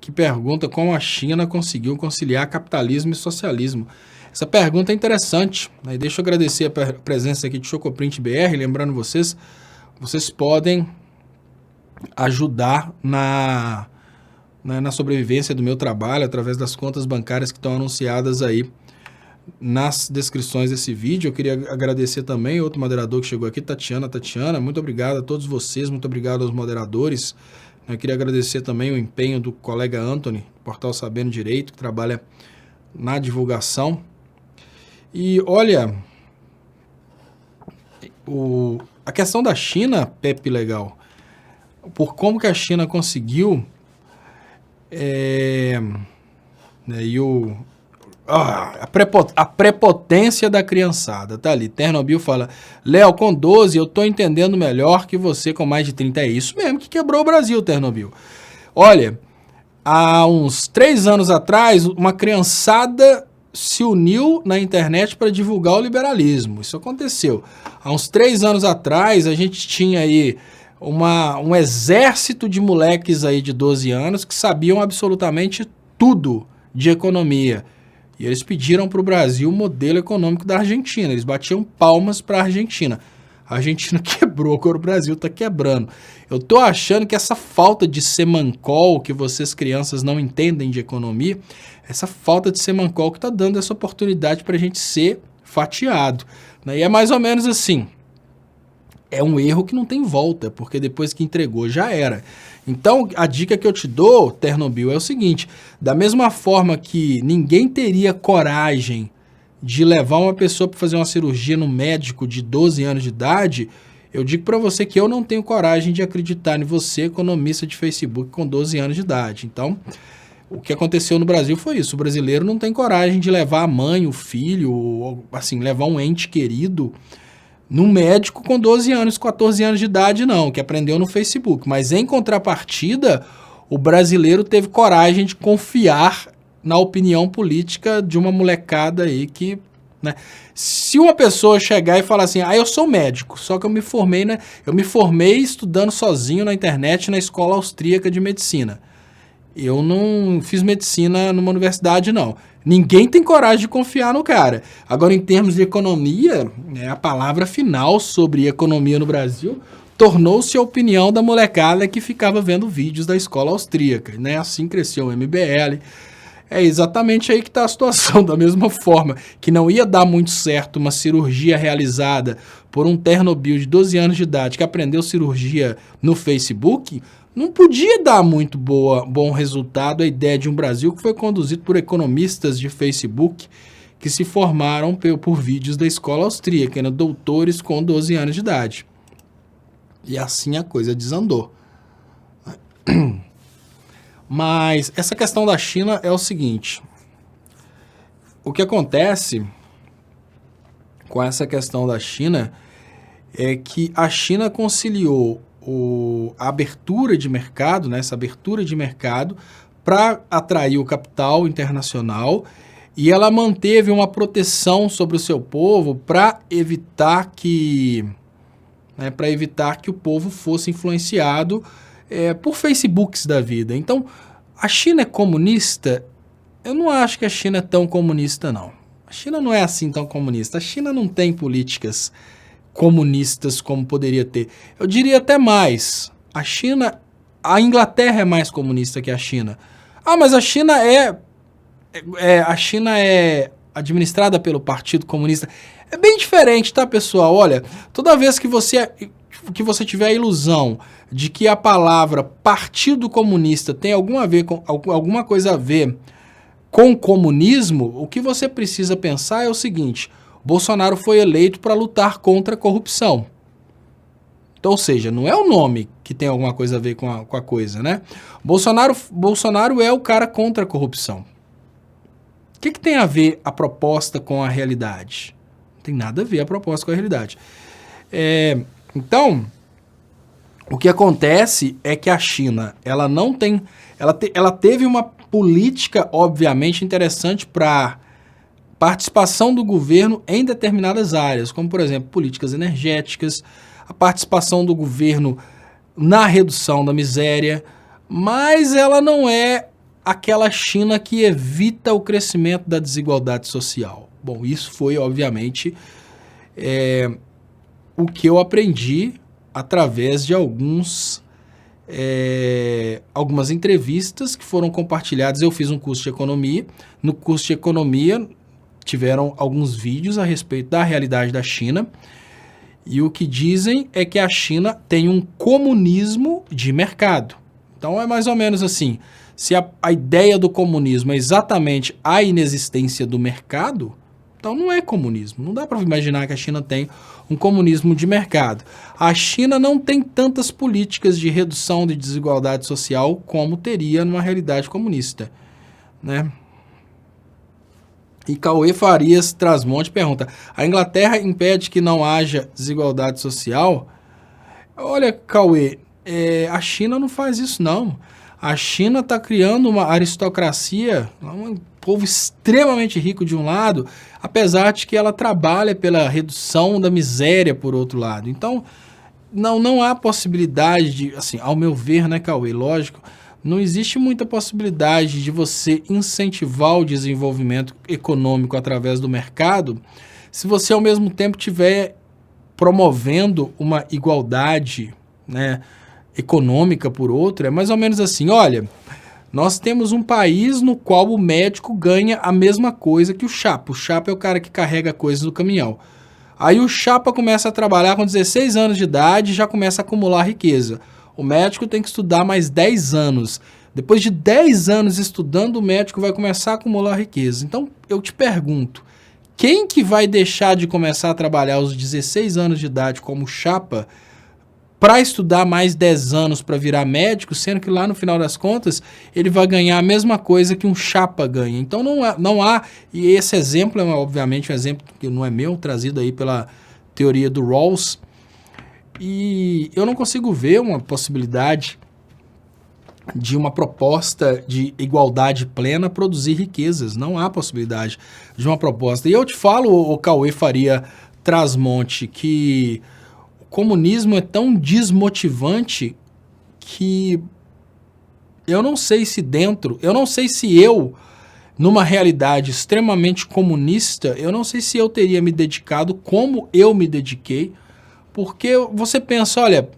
que pergunta como a China conseguiu conciliar capitalismo e socialismo. Essa pergunta é interessante. Deixa eu agradecer a presença aqui de Chocoprint BR, lembrando vocês podem ajudar na sobrevivência do meu trabalho através das contas bancárias que estão anunciadas aí nas descrições desse vídeo. Eu queria agradecer também outro moderador que chegou aqui, Tatiana, muito obrigado a todos vocês, muito obrigado aos moderadores. Eu queria agradecer também o empenho do colega Anthony, do Portal Sabendo Direito, que trabalha na divulgação. E olha, A questão da China, Pepe Legal, por como que a China conseguiu, né, e a prepotência da criançada, tá ali. Ternobil fala, Léo, com 12 eu tô entendendo melhor que você com mais de 30. É isso mesmo que quebrou o Brasil, Ternobil. Olha, há uns 3 anos atrás, uma criançada se uniu na internet para divulgar o liberalismo. Isso aconteceu. Há uns 3 anos atrás, a gente tinha aí um exército de moleques aí de 12 anos que sabiam absolutamente tudo de economia. E eles pediram para o Brasil o modelo econômico da Argentina. Eles batiam palmas para a Argentina. A Argentina quebrou, agora o Brasil está quebrando. Eu estou achando que essa falta de semancol que vocês crianças não entendem de economia, essa falta de semancol que está dando essa oportunidade para a gente ser fatiado. Né? E é mais ou menos assim. É um erro que não tem volta, porque depois que entregou já era. Então, a dica que eu te dou, Ternobil, é o seguinte, da mesma forma que ninguém teria coragem de levar uma pessoa para fazer uma cirurgia no médico de 12 anos de idade, eu digo para você que eu não tenho coragem de acreditar em você, economista de Facebook com 12 anos de idade. Então, o que aconteceu no Brasil foi isso, o brasileiro não tem coragem de levar a mãe, o filho, ou, assim, levar um ente querido no médico com 12 anos, 14 anos de idade, não, que aprendeu no Facebook. Mas, em contrapartida, o brasileiro teve coragem de confiar na opinião política de uma molecada aí que... Né? Se uma pessoa chegar e falar assim, eu sou médico, só que eu me formei estudando sozinho na internet na escola austríaca de medicina. Eu não fiz medicina numa universidade, não. Ninguém tem coragem de confiar no cara. Agora, em termos de economia, a palavra final sobre economia no Brasil tornou-se a opinião da molecada que ficava vendo vídeos da escola austríaca. Né? Assim cresceu o MBL. É exatamente aí que está a situação. Da mesma forma que não ia dar muito certo uma cirurgia realizada por um Ternobil de 12 anos de idade que aprendeu cirurgia no Facebook, não podia dar muito bom resultado a ideia de um Brasil que foi conduzido por economistas de Facebook que se formaram por vídeos da escola austríaca, né? Doutores com 12 anos de idade. E assim a coisa desandou. Mas essa questão da China é o seguinte. O que acontece com essa questão da China é que a China conciliou a abertura de mercado, né, essa abertura de mercado para atrair o capital internacional, e ela manteve uma proteção sobre o seu povo para evitar que o povo fosse influenciado por Facebooks da vida. Então, a China é comunista? Eu não acho que a China é tão comunista, não. A China não é assim tão comunista. A China não tem políticas comunistas como poderia ter. Eu diria até mais. A Inglaterra é mais comunista que a China. Mas a China é administrada pelo Partido Comunista. É bem diferente, tá, pessoal? Olha, toda vez que você tiver a ilusão de que a palavra Partido Comunista tem alguma coisa a ver com comunismo, o que você precisa pensar é o seguinte: Bolsonaro foi eleito para lutar contra a corrupção. Então, ou seja, não é o nome que tem alguma coisa a ver com a coisa, né? Bolsonaro é o cara contra a corrupção. O que tem a ver a proposta com a realidade? Não tem nada a ver a proposta com a realidade. Então, o que acontece é que a China, ela teve uma política, obviamente, interessante para participação do governo em determinadas áreas, como, por exemplo, políticas energéticas, a participação do governo na redução da miséria, mas ela não é aquela China que evita o crescimento da desigualdade social. Bom, isso foi, obviamente, o que eu aprendi através de algumas entrevistas que foram compartilhadas. Eu fiz um curso de economia. No curso de economia tiveram alguns vídeos a respeito da realidade da China, e o que dizem é que a China tem um comunismo de mercado. Então é mais ou menos assim, se a ideia do comunismo é exatamente a inexistência do mercado, Então não é comunismo. Não dá para imaginar que a China tem um comunismo de mercado. A China não tem tantas políticas de redução de desigualdade social como teria numa realidade comunista, né? E Cauê Farias Trasmonte pergunta: a Inglaterra impede que não haja desigualdade social? Olha, Cauê, a China não faz isso, não. A China está criando uma aristocracia, um povo extremamente rico de um lado, apesar de que ela trabalha pela redução da miséria por outro lado. Então, não há possibilidade de, assim, ao meu ver, né, Cauê, lógico, não existe muita possibilidade de você incentivar o desenvolvimento econômico através do mercado se você, ao mesmo tempo, estiver promovendo uma igualdade, né, econômica por outro. É mais ou menos assim, olha, nós temos um país no qual o médico ganha a mesma coisa que o chapa. O chapa é o cara que carrega coisas no caminhão. Aí o chapa começa a trabalhar com 16 anos de idade e já começa a acumular riqueza. O médico tem que estudar mais 10 anos. Depois de 10 anos estudando, o médico vai começar a acumular riqueza. Então, eu te pergunto, quem que vai deixar de começar a trabalhar aos 16 anos de idade como chapa para estudar mais 10 anos para virar médico, sendo que lá no final das contas ele vai ganhar a mesma coisa que um chapa ganha? Então não há, e esse exemplo é obviamente um exemplo que não é meu, trazido aí pela teoria do Rawls, e eu não consigo ver uma possibilidade de uma proposta de igualdade plena produzir riquezas. Não há possibilidade de uma proposta. E eu te falo, o Cauê Faria Trasmonte, que o comunismo é tão desmotivante que eu não sei se eu, numa realidade extremamente comunista, eu não sei se eu teria me dedicado como eu me dediquei, porque você pensa, olha,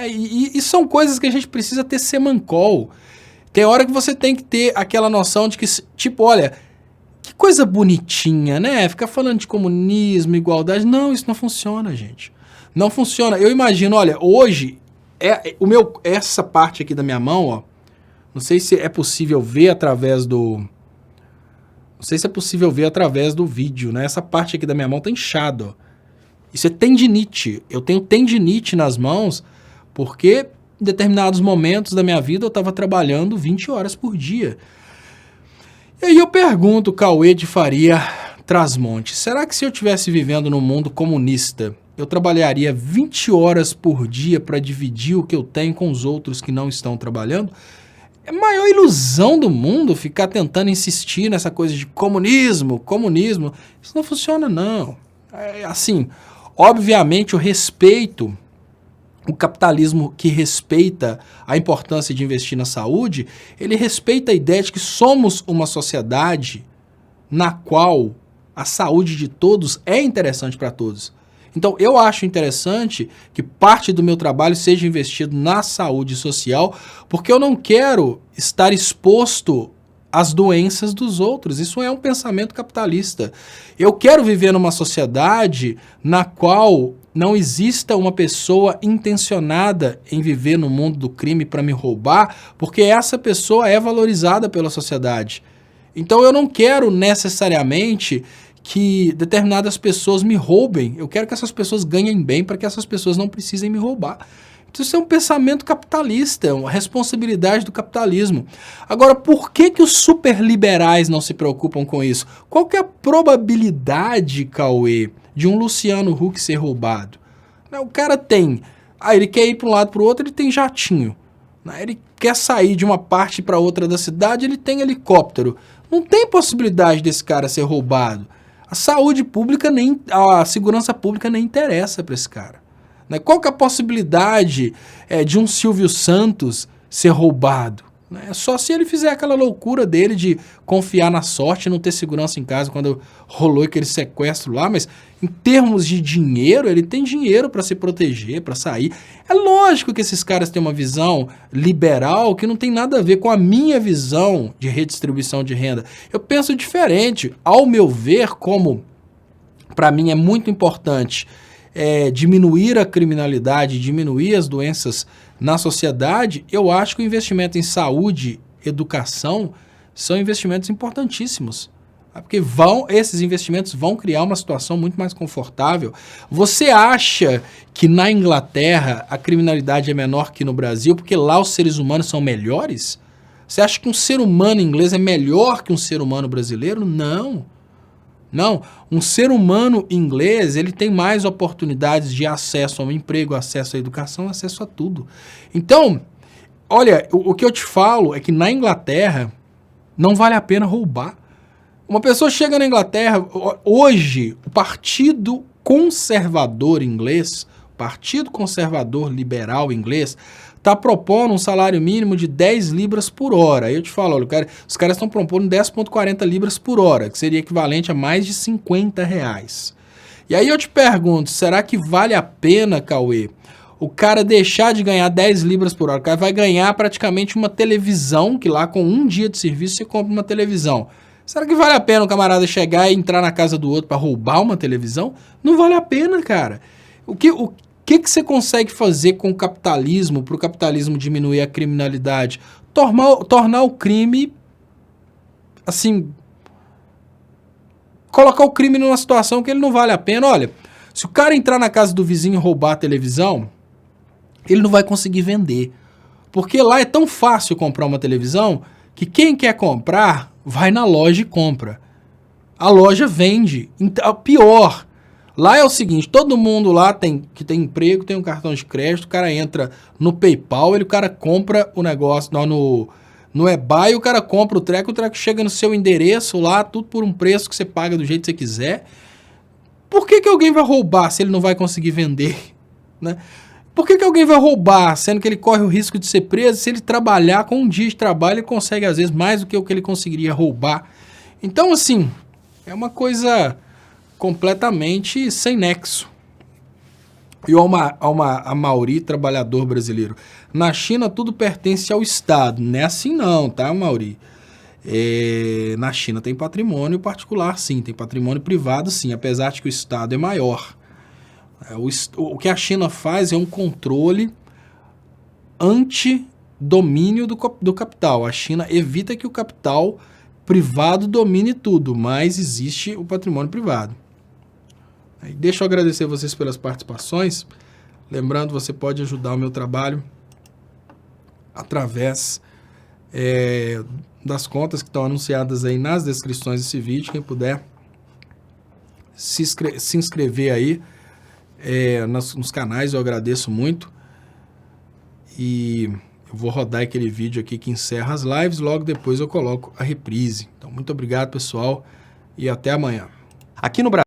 e são coisas que a gente precisa ter semancol. Tem hora que você tem que ter aquela noção de que, tipo, olha, que coisa bonitinha, né? Ficar falando de comunismo, igualdade. Não, isso não funciona, gente. Não funciona. Eu imagino, olha, hoje, essa parte aqui da minha mão, ó, não sei se é possível ver através do... Não sei se é possível ver através do vídeo, né? Essa parte aqui da minha mão tá inchada, ó. Isso é tendinite. Eu tenho tendinite nas mãos porque em determinados momentos da minha vida eu estava trabalhando 20 horas por dia. E aí eu pergunto, Cauê de Faria Trasmonte, será que se eu estivesse vivendo num mundo comunista, eu trabalharia 20 horas por dia para dividir o que eu tenho com os outros que não estão trabalhando? É a maior ilusão do mundo ficar tentando insistir nessa coisa de comunismo. Isso não funciona, não. Assim, obviamente, o capitalismo que respeita a importância de investir na saúde, ele respeita a ideia de que somos uma sociedade na qual a saúde de todos é interessante para todos. Então, eu acho interessante que parte do meu trabalho seja investido na saúde social, porque eu não quero estar exposto as doenças dos outros. Isso é um pensamento capitalista. Eu quero viver numa sociedade na qual não exista uma pessoa intencionada em viver no mundo do crime para me roubar, porque essa pessoa é valorizada pela sociedade. Então eu não quero necessariamente que determinadas pessoas me roubem. Eu quero que essas pessoas ganhem bem para que essas pessoas não precisem me roubar. Isso é um pensamento capitalista, é uma responsabilidade do capitalismo. Agora, por que os superliberais não se preocupam com isso? Qual que é a probabilidade, Cauê, de um Luciano Huck ser roubado? O cara tem, ele quer ir para um lado para o outro, ele tem jatinho. Ele quer sair de uma parte para outra da cidade, ele tem helicóptero. Não tem possibilidade desse cara ser roubado. A saúde pública, a segurança pública nem interessa para esse cara. Qual que é a possibilidade de um Silvio Santos ser roubado? Só se ele fizer aquela loucura dele de confiar na sorte e não ter segurança em casa quando rolou aquele sequestro lá, mas em termos de dinheiro, ele tem dinheiro para se proteger, para sair. É lógico que esses caras têm uma visão liberal que não tem nada a ver com a minha visão de redistribuição de renda. Eu penso diferente. Ao meu ver, como para mim é muito importante diminuir a criminalidade, diminuir as doenças na sociedade, eu acho que o investimento em saúde, educação, são investimentos importantíssimos. Porque esses investimentos vão criar uma situação muito mais confortável. Você acha que na Inglaterra a criminalidade é menor que no Brasil porque lá os seres humanos são melhores? Você acha que um ser humano inglês é melhor que um ser humano brasileiro? Não. Não. Um ser humano inglês, ele tem mais oportunidades de acesso ao emprego, acesso à educação, acesso a tudo. Então, olha, o que eu te falo é que na Inglaterra não vale a pena roubar. Uma pessoa chega na Inglaterra, hoje, o Partido Conservador inglês, Partido Conservador Liberal inglês, está propondo um salário mínimo de 10 libras por hora. Aí eu te falo, olha, os caras estão propondo 10,40 libras por hora, que seria equivalente a mais de 50 reais. E aí eu te pergunto, será que vale a pena, Cauê, o cara deixar de ganhar 10 libras por hora? O cara vai ganhar praticamente uma televisão, que lá com um dia de serviço você compra uma televisão. Será que vale a pena o camarada chegar e entrar na casa do outro para roubar uma televisão? Não vale a pena, cara. O que você consegue fazer com o capitalismo para o capitalismo diminuir a criminalidade? Tornar o crime, assim, colocar o crime numa situação que ele não vale a pena. Olha, se o cara entrar na casa do vizinho e roubar a televisão, ele não vai conseguir vender. Porque lá é tão fácil comprar uma televisão que quem quer comprar vai na loja e compra. A loja vende. Então, pior, lá é o seguinte, todo mundo lá que tem emprego, tem um cartão de crédito, o cara entra no PayPal, o cara compra o negócio no eBay, o cara compra o treco chega no seu endereço lá, tudo por um preço que você paga do jeito que você quiser. Por que alguém vai roubar se ele não vai conseguir vender? Né? Por que alguém vai roubar, sendo que ele corre o risco de ser preso? Se ele trabalhar com um dia de trabalho, ele consegue, às vezes, mais do que o que ele conseguiria roubar. Então, assim, é uma coisa completamente sem nexo. E a Mauri, trabalhador brasileiro. Na China, tudo pertence ao Estado. Não é assim não, tá, Mauri? Na China tem patrimônio particular, sim. Tem patrimônio privado, sim. Apesar de que o Estado é maior. O que a China faz é um controle anti-domínio do capital. A China evita que o capital privado domine tudo, mas existe o patrimônio privado. Deixa eu agradecer vocês pelas participações. Lembrando, você pode ajudar o meu trabalho através das contas que estão anunciadas aí nas descrições desse vídeo. Quem puder se inscrever aí nos canais, eu agradeço muito. E eu vou rodar aquele vídeo aqui que encerra as lives, logo depois eu coloco a reprise. Então, muito obrigado, pessoal, e até amanhã. Aqui no Brasil,